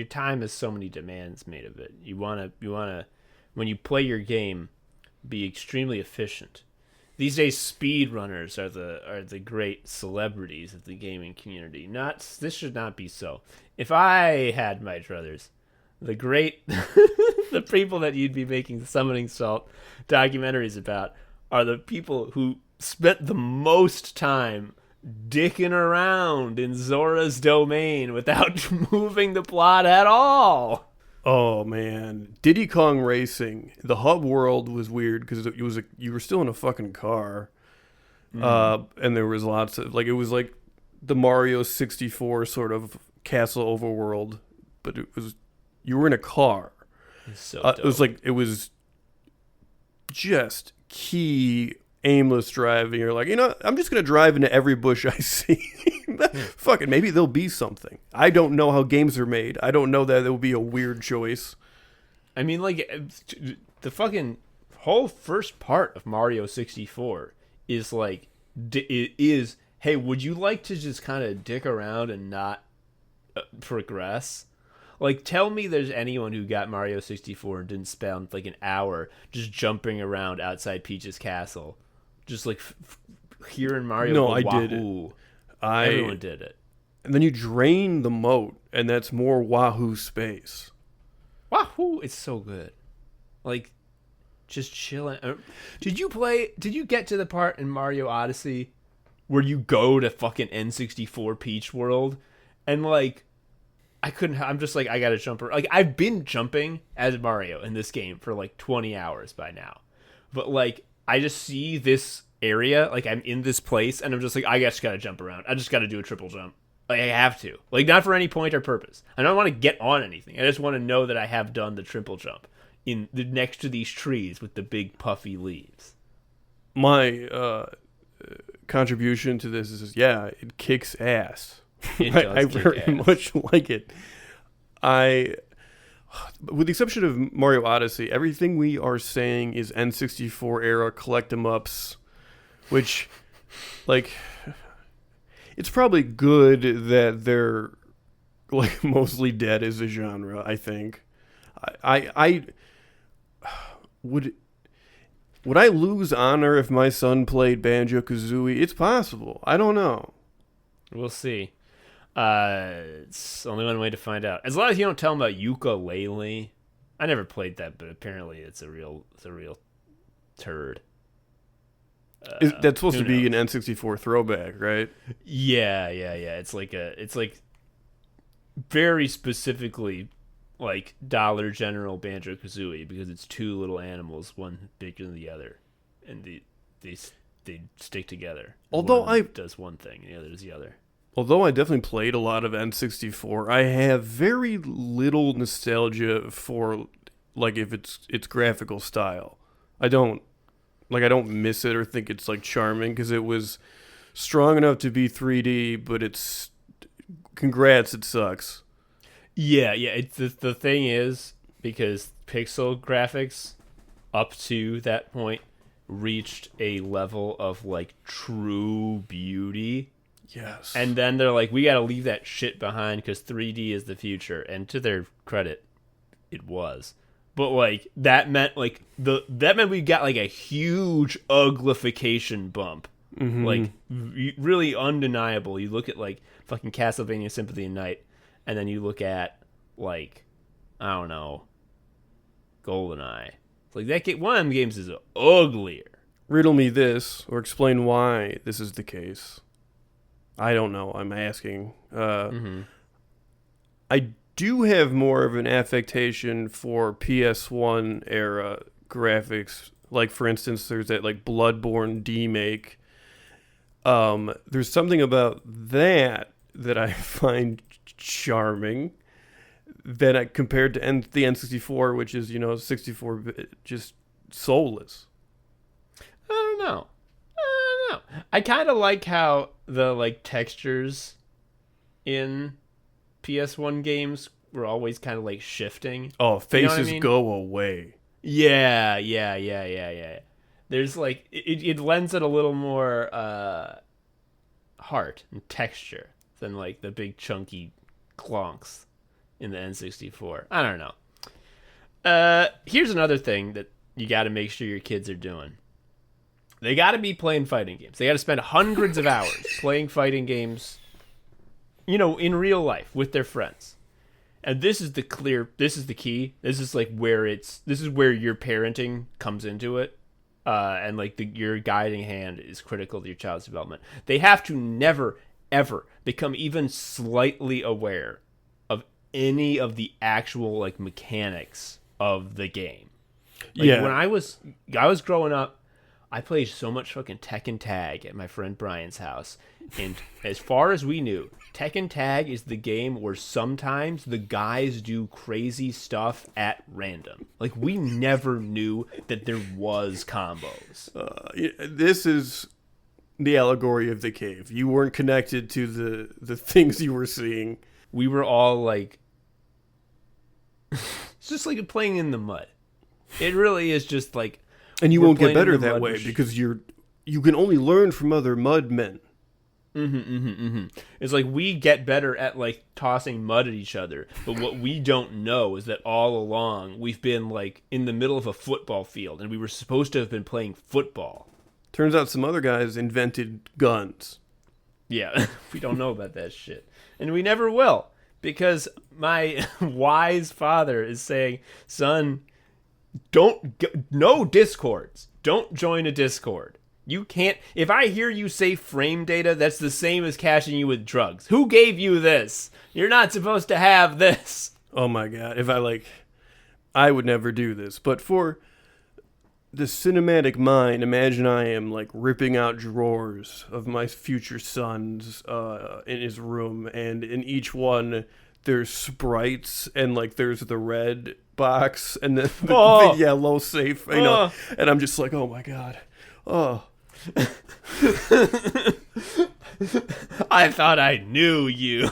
time has so many demands made of it. You wanna when you play your game, be extremely efficient. These days, speedrunners are the great celebrities of the gaming community. This should not be so. If I had my druthers, the people that you'd be making Summoning Salt documentaries about are the people who spent the most time dicking around in Zora's domain without moving the plot at all.
Oh man, Diddy Kong Racing. The hub world was weird because you were still in a fucking car, and there was lots of it was like the Mario 64 sort of castle overworld, but you were in a car. It was just key aimless driving. You're like, I'm just gonna drive into every bush I see. Fuck it, maybe there'll be something. I don't know how games are made. I don't know that it will be a weird choice.
I mean, like, the fucking whole first part of Mario 64 is like, hey, would you like to just kind of dick around and not progress? Like, tell me there's anyone who got Mario 64 and didn't spend like an hour just jumping around outside Peach's castle, just like hearing Mario.
No, I did it.
Everyone did it.
And then you drain the moat, and that's more Wahoo space.
Wahoo! It's so good. Like, just chilling. Did you get to the part in Mario Odyssey where you go to fucking N64 Peach World, and like, I'm just like, I gotta jump. Like, I've been jumping as Mario in this game for like 20 hours by now, but like, I just see this area, like I'm in this place, and I'm just like, I just gotta jump around. I just gotta do a triple jump. Like, I have to. Like, not for any point or purpose. I don't want to get on anything. I just want to know that I have done the triple jump in the next to these trees with the big puffy leaves.
My contribution to this is, it kicks ass.
It
I
does kick
very
ass.
much like it. With the exception of Mario Odyssey, everything we are saying is N64 era collect 'em ups, which, like, it's probably good that they're like mostly dead as a genre. I think. I would I lose honor if my son played Banjo-Kazooie? It's possible. I don't know.
We'll see. It's only one way to find out. As long as you don't tell him about ukulele. I never played that, but apparently it's a real turd.
That's supposed to be an N64 throwback, right?
Yeah. It's like very specifically like Dollar General Banjo-Kazooie because it's two little animals, one bigger than the other, and they stick together.
Although
one does one thing and the other does the other.
Although I definitely played a lot of N64, I have very little nostalgia for like if its graphical style. I don't miss it or think it's like charming because it was strong enough to be 3D, but it sucks.
Yeah. It's the thing is because pixel graphics up to that point reached a level of like true beauty.
Yes.
And then they're like, we got to leave that shit behind because 3D is the future. And to their credit, it was. But like that meant we got like a huge uglification bump. Mm-hmm. Like really undeniable. You look at like fucking Castlevania Symphony of the Night, and then you look at like I don't know, GoldenEye. It's like that one of them games is uglier.
Riddle me this, or explain why this is the case. I don't know. I'm asking. I do have more of an affectation for PS1 era graphics. Like, for instance, there's that like Bloodborne demake. There's something about that I find charming. Compared to the N64, which is 64-bit, just soulless.
I don't know. I kind of like how the like textures in PS1 games were always kind of like shifting.
Oh, faces go away.
Yeah. There's like it lends it a little more heart and texture than like the big chunky clonks in the N64. I don't know. Here's another thing that you got to make sure your kids are doing. They got to be playing fighting games. They got to spend hundreds of hours playing fighting games, in real life with their friends. And this is the key. This is like where your parenting comes into it. And like your guiding hand is critical to your child's development. They have to never, ever become even slightly aware of any of the actual like mechanics of the game. Like, when I was growing up, I played so much fucking Tekken Tag at my friend Brian's house. And as far as we knew, Tekken Tag is the game where sometimes the guys do crazy stuff at random. Like, we never knew that there was combos.
This is the allegory of the cave. You weren't connected to the things you were seeing.
We were all like... it's just like playing in the mud. It really is just like...
And you won't get better that way because you can only learn from other mud men.
It's like we get better at like tossing mud at each other, but what we don't know is that all along we've been like in the middle of a football field and we were supposed to have been playing football.
Turns out some other guys invented guns.
Yeah, we don't know about that shit. And we never will because my wise father is saying, son, no discords. Don't join a discord. You can't. If I hear you say frame data, that's the same as cashing you with drugs. Who gave you this? You're not supposed to have this.
Oh my god. I would never do this. But for the cinematic mind, imagine I am like ripping out drawers of my future son's in his room, and in each one there's sprites and like there's the red box and then the yellow safe, you know, and I'm just like, oh my god,
I thought I knew you.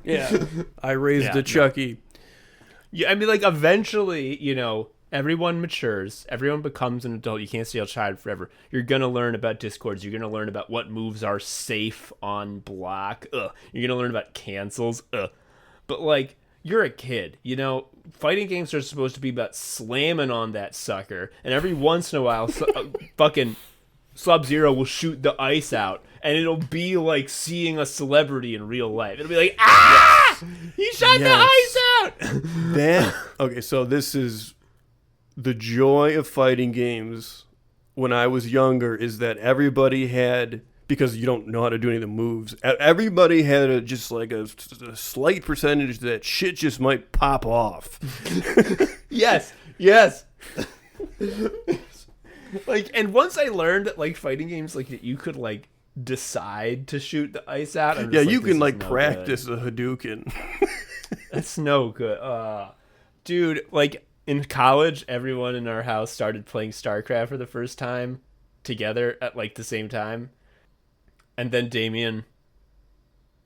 Yeah, I raised a Chucky.
Yeah, I mean, like, eventually, you know, everyone matures. Everyone becomes an adult. You can't stay a child forever. You're going to learn about discords. You're going to learn about what moves are safe on block. You're going to learn about cancels. But, like, you're a kid, you know? Fighting games are supposed to be about slamming on that sucker. And every once in a while, fucking Sub-Zero will shoot the ice out. And it'll be like seeing a celebrity in real life. It'll be like, ah! He shot the ice out!
Okay, so this is the joy of fighting games when I was younger, is that everybody had, because you don't know how to do any of the moves, everybody had a slight percentage that shit just might pop off.
Yes. Like, and once I learned that, like, fighting games, like, that you could, like, decide to shoot the ice out.
Yeah, you can, like, practice a Hadouken.
That's no good. Dude, like, in college, everyone in our house started playing StarCraft for the first time together at, like, the same time. And then Damien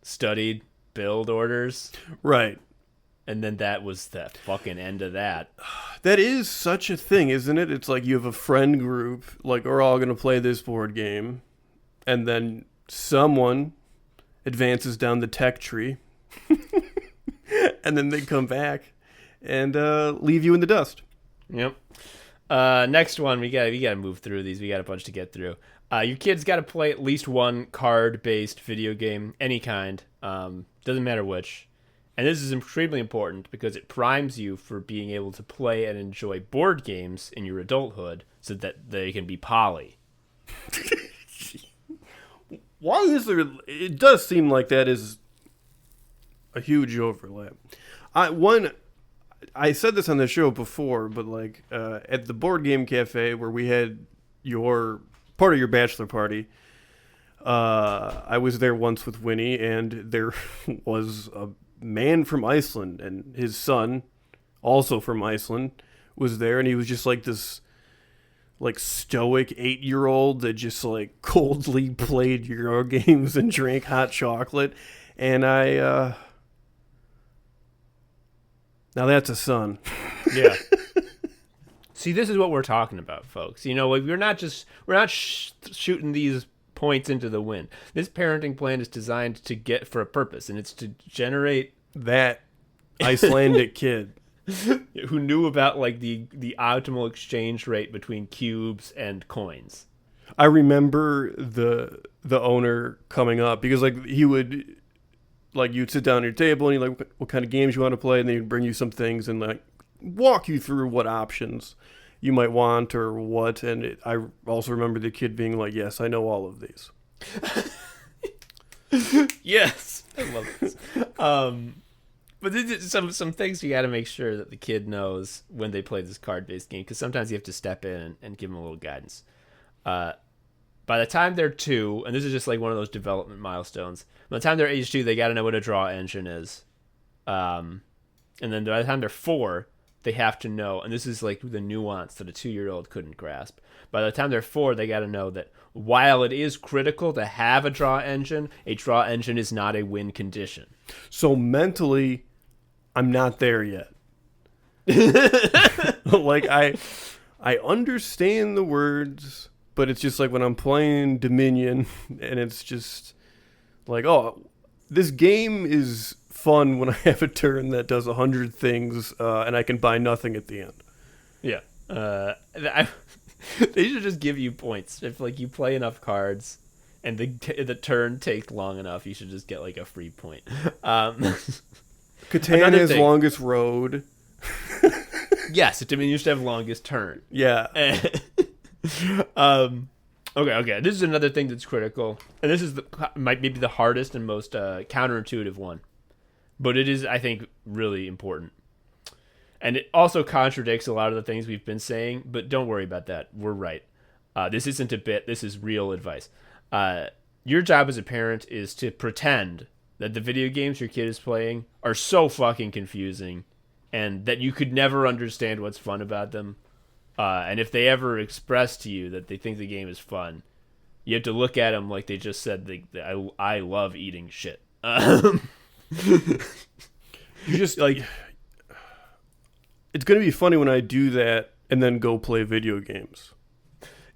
studied build orders.
Right.
And then that was the fucking end of that.
That is such a thing, isn't it? It's like you have a friend group, like, we're all going to play this board game. And then someone advances down the tech tree. And then they come back and leave you in the dust.
Yep. Next one, we gotta move through these. We got a bunch to get through. Your kid's got to play at least one card-based video game, any kind. Doesn't matter which. And this is extremely important because it primes you for being able to play and enjoy board games in your adulthood so that they can be poly.
Why is there... It does seem like that is a huge overlap. I said this on the show before, but like at the board game cafe where we had part of your bachelor party, I was there once with Winnie, and there was a man from Iceland, and his son, also from Iceland, was there, and he was just like this like stoic 8-year-old that just like coldly played Euro games and drank hot chocolate. And now that's a son.
Yeah. See, this is what we're talking about, folks. You know, we're not shooting these points into the wind. This parenting plan is designed to get for a purpose, and it's to generate
that Icelandic kid
who knew about like the optimal exchange rate between cubes and coins.
I remember the owner coming up because like he would, like, you'd sit down at your table and he'd like, what kind of games you want to play, and they'd bring you some things and like walk you through what options you might want or what. And I also remember the kid being like, yes, I know all of these.
Yes, I love this. But there's some things you got to make sure that the kid knows when they play this card-based game, because sometimes you have to step in and give them a little guidance. By the time they're 2, and this is just like one of those development milestones, by the time they're age 2, they got to know what a draw engine is. And then by the time they're 4, they have to know, and this is like the nuance that a 2-year-old couldn't grasp. By the time they're 4, they got to know that while it is critical to have a draw engine is not a win condition.
So mentally, I'm not there yet. Like I understand the words, but it's just like when I'm playing Dominion, and it's just like, oh, this game is fun when I have a turn that does 100 things, and I can buy nothing at the end.
Yeah. They should just give you points if like you play enough cards and the turn takes long enough. You should just get like a free point.
Catan has longest road.
Yes, it used to have longest turn.
Yeah.
Okay. This is another thing that's critical, and this is maybe the hardest and most counterintuitive one, but it is, I think, really important. And it also contradicts a lot of the things we've been saying, but don't worry about that. We're right. This isn't a bit. This is real advice. Your job as a parent is to pretend that the video games your kid is playing are so fucking confusing, and that you could never understand what's fun about them. And if they ever express to you that they think the game is fun, you have to look at them like they just said, I love eating shit.
You just like, it's gonna be funny when I do that and then go play video games.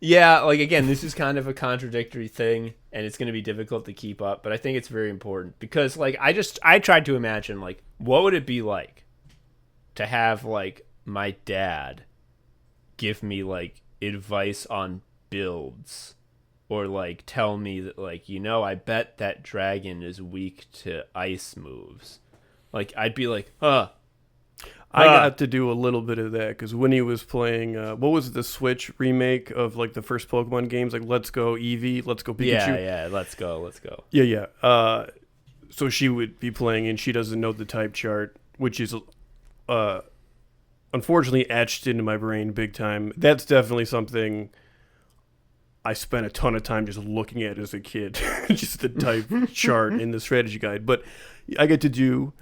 Yeah, like again, this is kind of a contradictory thing, and it's going to be difficult to keep up, but I think it's very important because like I tried to imagine like what would it be like to have like my dad give me like advice on builds, or like tell me that like, I bet that dragon is weak to ice moves. Like I'd be like,
I got to do a little bit of that because when he was playing, what was the Switch remake of like the first Pokemon games, like Let's Go Eevee, Let's Go Pikachu?
Yeah, let's go.
Yeah. So she would be playing and she doesn't know the type chart, which is unfortunately etched into my brain big time. That's definitely something I spent a ton of time just looking at as a kid, just the type chart in the strategy guide. But I get to do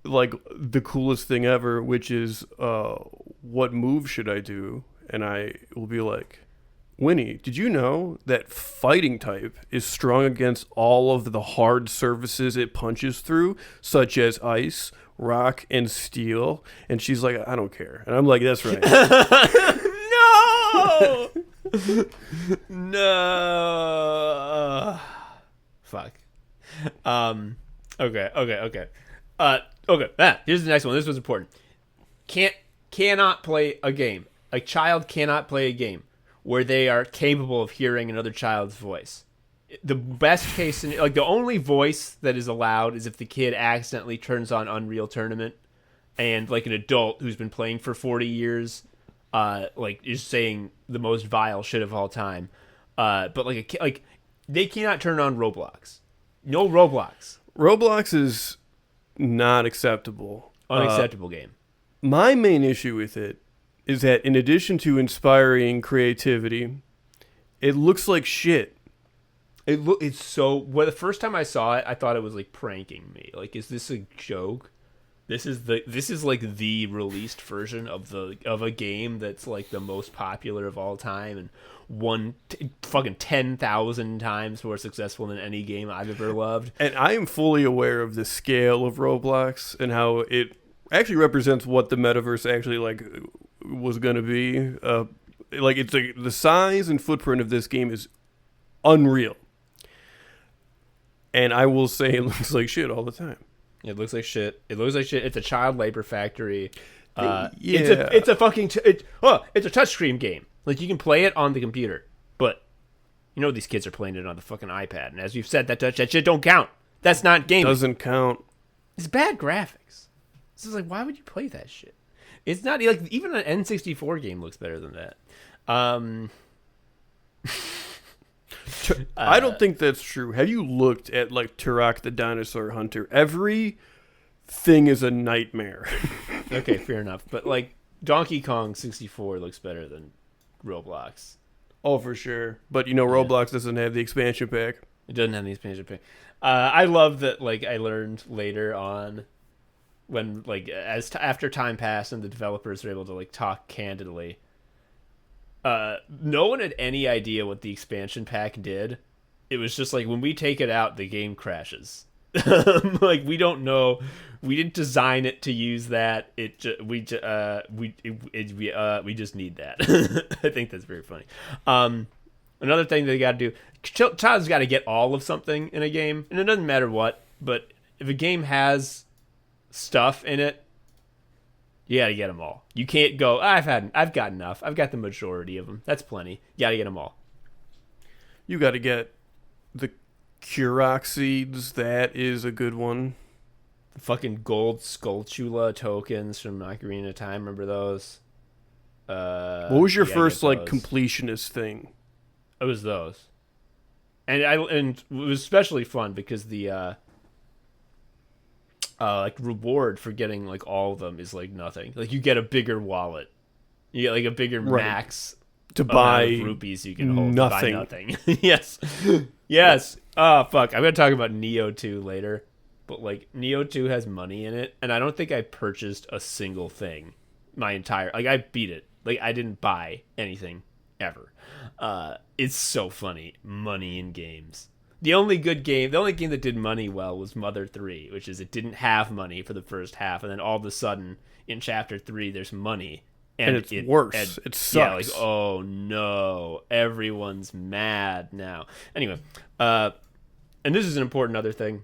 like the coolest thing ever, which is what move should I do? And I will be like, Winnie, did you know that fighting type is strong against all of the hard surfaces it punches through, such as ice, rock, and steel? And she's like, I don't care. And I'm like, that's right.
No! No. Fuck. Okay. Okay. Here's the next one. This was important. Cannot play a game. A child cannot play a game where they are capable of hearing another child's voice. The best case, like the only voice that is allowed is if the kid accidentally turns on Unreal Tournament, and like an adult who's been playing for 40 years, like is saying the most vile shit of all time. But like a kid, like they cannot turn on Roblox. No Roblox.
Roblox is not acceptable.
Unacceptable game.
My main issue with it is that in addition to inspiring creativity, it looks like shit.
It's so. Well, the first time I saw it, I thought it was like pranking me. Like, is this a joke? This is like the released version of a game that's like the most popular of all time and won fucking 10,000 times more successful than any game I've ever loved. And
I am fully aware of the scale of Roblox and how it actually represents what the metaverse actually like was going to be. Like it's like the size and footprint of this game is unreal. And I will say it looks like shit all the time.
It looks like shit. It's a child labor factory.
Yeah.
It's a fucking it's a touchscreen game. Like you can play it on the computer, but these kids are playing it on the fucking iPad. And as we've said, that shit don't count. That's not gaming.
Doesn't count.
It's bad graphics. This is like, why would you play that shit? It's not like even an N64 game looks better than that.
I don't think that's true. Have you looked at like Turok the Dinosaur Hunter? Every thing is a nightmare.
Okay, fair enough. But like Donkey Kong 64 looks better than Roblox.
Oh, for sure. But Roblox doesn't have the expansion pack.
It doesn't have the expansion pack. I love that. Like I learned later on, when like after time passed and the developers were able to like talk candidly. No one had any idea what the expansion pack did. It was just like when we take it out, the game crashes. Like we don't know. We didn't design it to use that. We just need that. I think that's very funny. Another thing they got to do. Child's got to get all of something in a game, and it doesn't matter what. But if a game has stuff in it, you got to get them all. You can't go, I've got enough. I've got the majority of them. That's plenty. You got to get them all.
You got to get the Kurok seeds. That is a good one.
The fucking gold Skulltula tokens from Ocarina of Time. Remember those?
What was your first like completionist thing?
It was those. And it was especially fun because the like reward for getting like all of them is like nothing. Like you get a bigger wallet, you get like a bigger max
to buy
rupees you can hold
nothing.
to buy nothing. Yes, Yes. Oh, fuck. I'm going to talk about Neo 2 later. But, like, Neo 2 has money in it, and I don't think I purchased a single thing my entire... Like, I beat it. Like, I didn't buy anything ever. It's so funny. Money in games. The only game that did money well was Mother 3, which is it didn't have money for the first half, and then all of a sudden, in Chapter 3, there's money.
And it's worse. It sucks.
Yeah, like, oh no, everyone's mad now. Anyway, and this is an important other thing.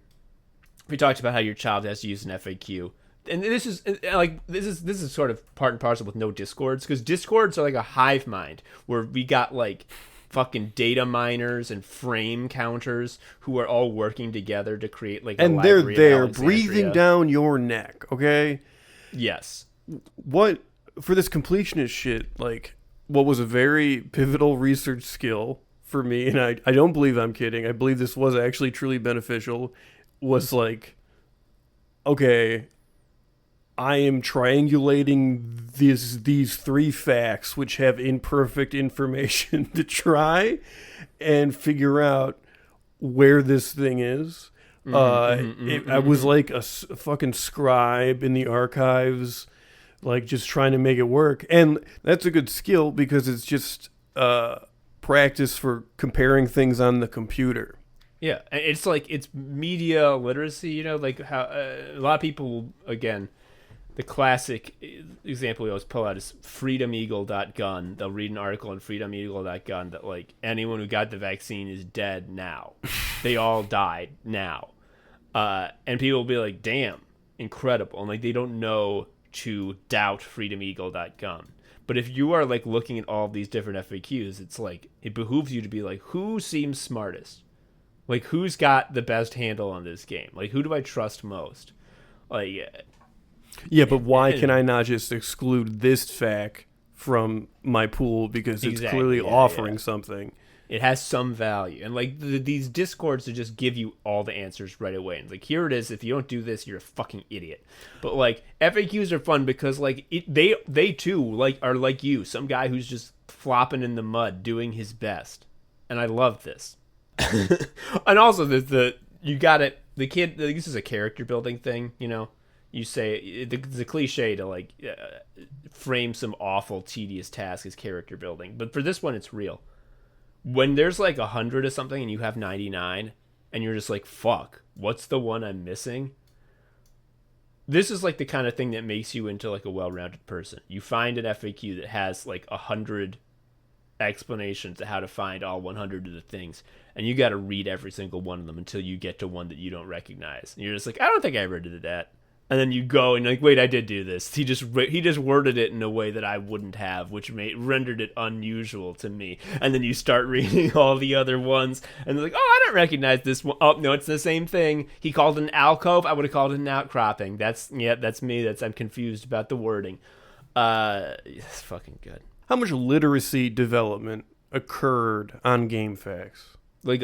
We talked about how your child has to use an FAQ, and this is sort of part and parcel with no discords, because discords are like a hive mind where we got like fucking data miners and frame counters who are all working together to create like a
and
library
they're there
of Alexandria.
breathing down your neck. Okay.
Yes.
What for this completionist shit? Like, what was a very pivotal research skill for me, and I don't believe I'm kidding. I believe this was actually truly beneficial. Was like, okay, I am triangulating these three facts which have imperfect information to try and figure out where this thing is. I was like a fucking scribe in the archives, like just trying to make it work. And that's a good skill because it's just practice for comparing things on the computer.
Yeah, it's like it's media literacy, you know, like how a lot of people, again, the classic example we always pull out is freedomeagle.gun. They'll read an article on freedomeagle.gun that like anyone who got the vaccine is dead now. They all died now. And people will be like, damn, incredible. And like they don't know to doubt freedomeagle.gun. But if you are like looking at all of these different FAQs, it's like it behooves you to be like, who seems smartest? Like, who's got the best handle on this game? Like, who do I trust most? Like,
yeah, but why can I not just exclude this fact from my pool because it's clearly offering something?
It has some value. And, like, these discords to just give you all the answers right away. And, like, here it is. If you don't do this, you're a fucking idiot. But, like, FAQs are fun because, like, they too, like, are like you. Some guy who's just flopping in the mud doing his best. And I love this. And also you got it. The kid. This is a character building thing. You know, you say the cliche to like frame some awful, tedious task as character building, but for this one, it's real. When there's like 100 or something, and you have 99, and you're just like, "Fuck, what's the one I'm missing?" This is like the kind of thing that makes you into like a well-rounded person. You find an FAQ that has like 100 explanations to how to find all 100 of the things, and you got to read every single one of them until you get to one that you don't recognize, and you're just like, I don't think I ever did that. And then you go and you're like, wait, I did do this. He just worded it in a way that I wouldn't have, which rendered it unusual to me. And then you start reading all the other ones, and they're like, oh, I don't recognize this one. Oh no, it's the same thing. He called it an alcove. I would have called it an outcropping. That's me. I'm confused about the wording. It's fucking good.
How much literacy development occurred on GameFAQs?
Like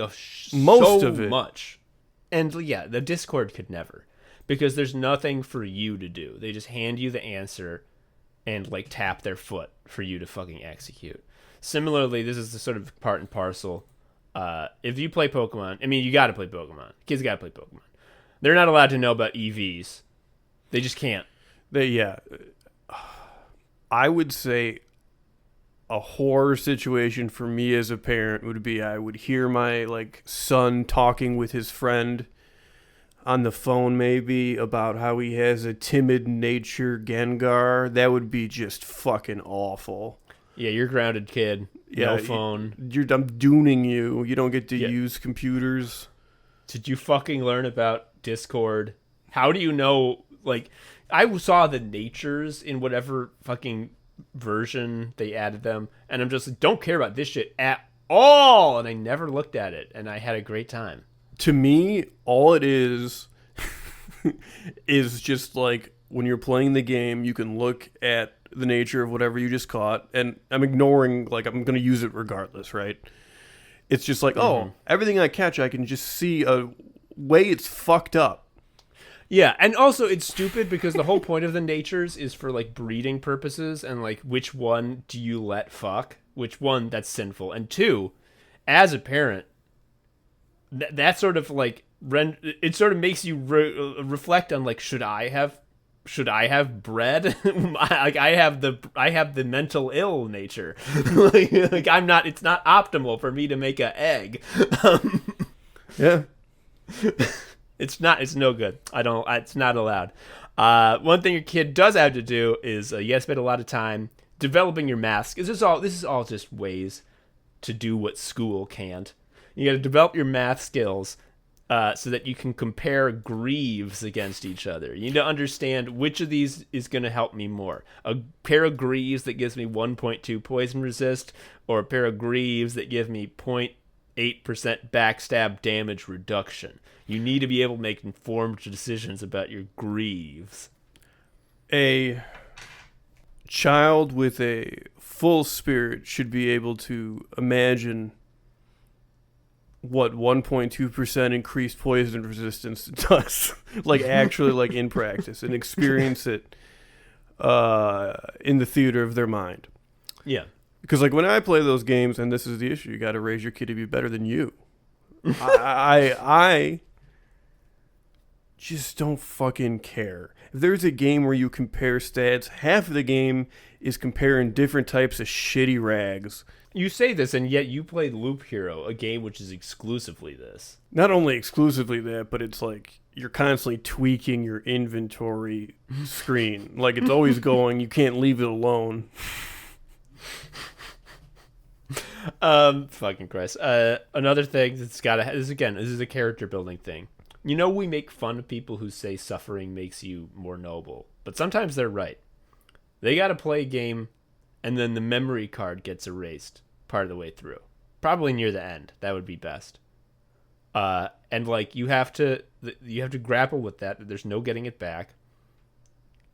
most of it.
Much. And yeah, the Discord could never. Because there's nothing for you to do. They just hand you the answer and like tap their foot for you to fucking execute. Similarly, this is the sort of part and parcel. If you play Pokemon, I mean, you got to play Pokemon. Kids got to play Pokemon. They're not allowed to know about EVs. They just can't.
I would say a horror situation for me as a parent would be I would hear my like son talking with his friend on the phone maybe about how he has a timid nature Gengar. That would be just fucking awful.
Yeah, you're grounded, kid. No phone.
I'm dooning you. You don't get to use computers.
Did you fucking learn about Discord? How do you know? Like, I saw the natures in whatever fucking version they added them, and I'm just like, don't care about this shit at all. And I never looked at it, and I had a great time.
To me, all it is is just like when you're playing the game, you can look at the nature of whatever you just caught, and I'm ignoring, like, I'm going to use it regardless, right? It's just like, oh, everything I catch, I can just see a way it's fucked up.
Yeah, and also it's stupid because the whole point of the natures is for like breeding purposes, and like which one do you let fuck? Which one? That's sinful. And two, as a parent, that sort of like it sort of makes you reflect on like should I have bread? Like I have the mental ill nature. like I'm not. It's not optimal for me to make an egg.
Yeah.
It's not. It's no good. I don't. It's not allowed. One thing your kid does have to do is you have to spend a lot of time developing your math. This is all just ways to do what school can't. You got to develop your math skills so that you can compare greaves against each other. You need to understand which of these is going to help me more. A pair of greaves that gives me 1.2 poison resist, or a pair of greaves that give me 0.8% backstab damage reduction. You need to be able to make informed decisions about your greaves. A
child with a full spirit should be able to imagine what 1.2% increased poison resistance does. Like actually like in practice, and experience it in the theater of their mind.
Yeah.
Because like when I play those games, and this is the issue, you got to raise your kid to be better than you. I just don't fucking care. If there's a game where you compare stats, half of the game is comparing different types of shitty rags.
You say this, and yet you played Loop Hero, a game which is exclusively this.
Not only exclusively that, but it's like you're constantly tweaking your inventory screen. Like it's always going, you can't leave it alone.
Fucking Christ. Another thing that's this is a character building thing. You know, we make fun of people who say suffering makes you more noble, but sometimes they're right. They got to play a game, and then the memory card gets erased part of the way through, probably near the end. That would be best. And like you have to grapple with that there's no getting it back,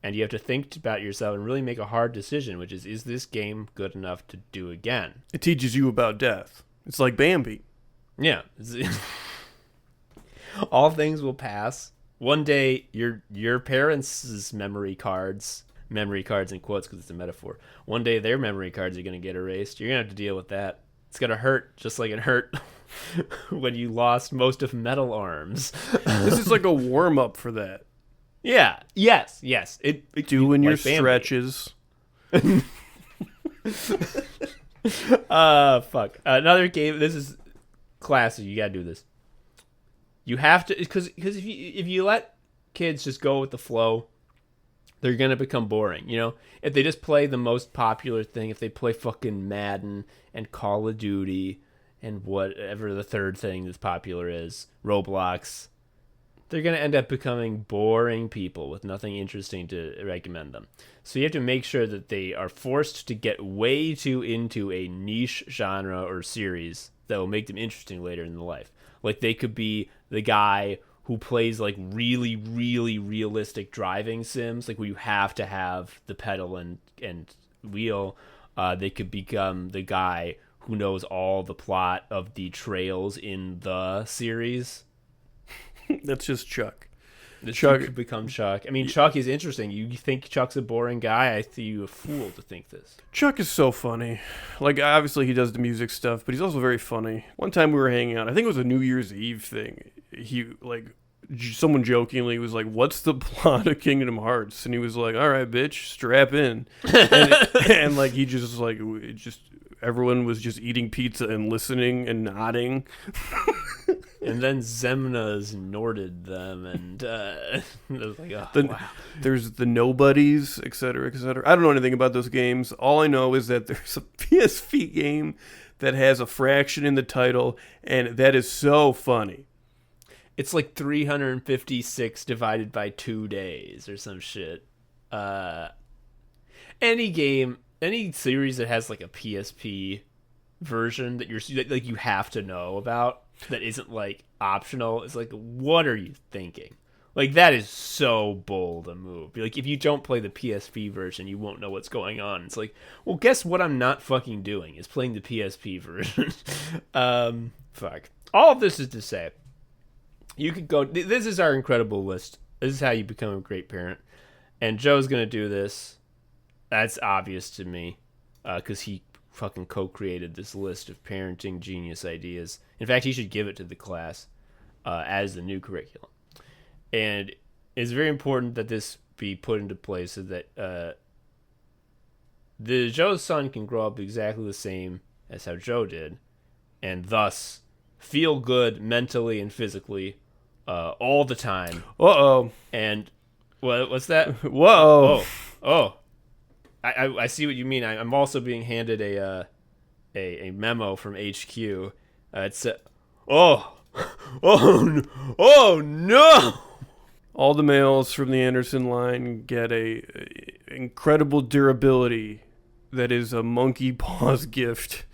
and you have to think about yourself and really make a hard decision, which is this game good enough to do again? It
teaches you about death. It's like Bambi.
Yeah. All things will pass. One day, your parents' memory cards in quotes because it's a metaphor. One day, their memory cards are going to get erased. You're going to have to deal with that. It's going to hurt, just like it hurt when you lost most of Metal Arms.
This is like a warm-up for that.
Yeah. Yes.
Doing your stretches.
Fuck. Another game. This is classic. You got to do this. You have to, because if you let kids just go with the flow, they're gonna become boring. You know, if they just play the most popular thing, if they play fucking Madden and Call of Duty and whatever the third thing that's popular is, Roblox, they're gonna end up becoming boring people with nothing interesting to recommend them. So you have to make sure that they are forced to get way too into a niche genre or series that will make them interesting later in their life. Like they could be the guy who plays like really, really realistic driving sims, like where you have to have the pedal and wheel. They could become the guy who knows all the plot of the trails in the series.
That's just Chuck.
Chuck could become Chuck. I mean, Chuck is interesting. You think Chuck's a boring guy? I think you a fool to think this.
Chuck is so funny. Like, obviously he does the music stuff, but he's also very funny. One time we were hanging out. I think it was a New Year's Eve thing. Someone jokingly was like, "What's the plot of Kingdom Hearts?" And he was like, "All right, bitch, strap in." And like he just like everyone was just eating pizza and listening and nodding.
And then Zemnas Norded them, and it was like, oh, wow.
There's the Nobodies, etc., etc. I don't know anything about those games. All I know is that there's a PSP game that has a fraction in the title, and that is so funny.
It's like 356 divided by 2 days or some shit. Any series that has like a PSP version that you have to know about, that isn't like optional, is like, what are you thinking? Like, that is so bold a move. Like, if you don't play the PSP version, you won't know what's going on. It's like, well, guess what I'm not fucking doing is playing the PSP version. Fuck. All of this is to say, you could go, this is our incredible list. This is how you become a great parent. And Joe's gonna do this. That's obvious to me, because he fucking co-created this list of parenting genius ideas. In fact, he should give it to the class. as the new curriculum. And it's very important that this be put into place so that Joe's son can grow up exactly the same as how Joe did, and thus feel good mentally and physically all the time.
Uh-oh.
And what's that?
Whoa.
Oh. I see what you mean. I'm also being handed a memo from HQ. It's oh no!
All the males from the Anderson line get a incredible durability that is a monkey paws gift.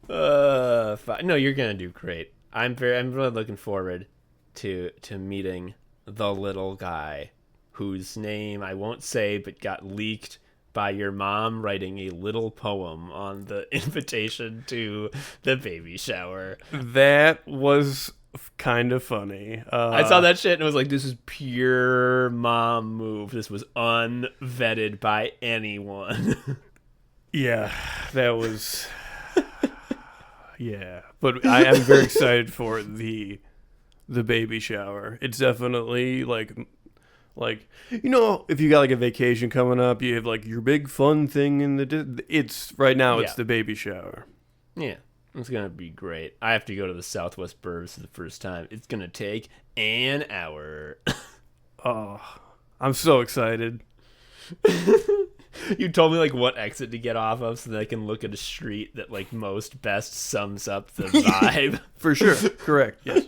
No, you're gonna do great. I'm really looking forward to meeting the little guy whose name I won't say but got leaked by your mom writing a little poem on the invitation to the baby shower.
That was kind of funny.
I saw that shit and was like, this is pure mom move. This was unvetted by anyone.
Yeah, that was... Yeah, but I am very excited for the baby shower. It's definitely like if you got like a vacation coming up, you have like your big fun thing it's right now. It's the baby shower.
Yeah, it's gonna be great. I have to go to the Southwest Burbs for the first time. It's gonna take an hour.
Oh, I'm so excited.
You told me like what exit to get off of so that I can look at a street that like most best sums up the vibe.
For sure. Correct. Yes.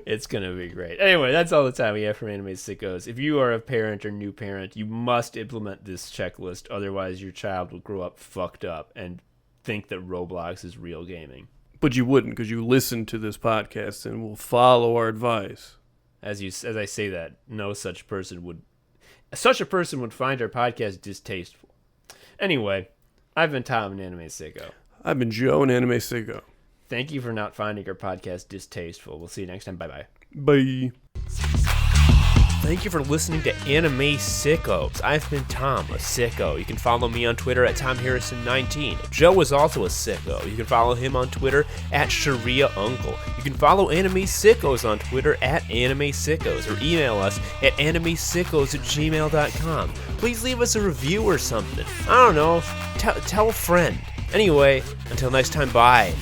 It's going to be great. Anyway, that's all the time we have for Anime Sickos. If you are a parent or new parent, you must implement this checklist. Otherwise, your child will grow up fucked up and think that Roblox is real gaming.
But you wouldn't, because you listen to this podcast and will follow our advice.
As I say that, such a person would find our podcast distasteful. Anyway, I've been Tom, an Anime Sicko.
I've been Joe, an Anime Sicko.
Thank you for not finding our podcast distasteful. We'll see you next time. Bye-bye.
Bye.
Thank you for listening to Anime Sickos. I've been Tom, a sicko. You can follow me on Twitter at TomHarrison19. Joe is also a sicko. You can follow him on Twitter at ShariaUncle. You can follow Anime Sickos on Twitter at Anime Sickos, or email us at animesickos@gmail.com. Please leave us a review or something. I don't know. Tell a friend. Anyway, until next time, bye.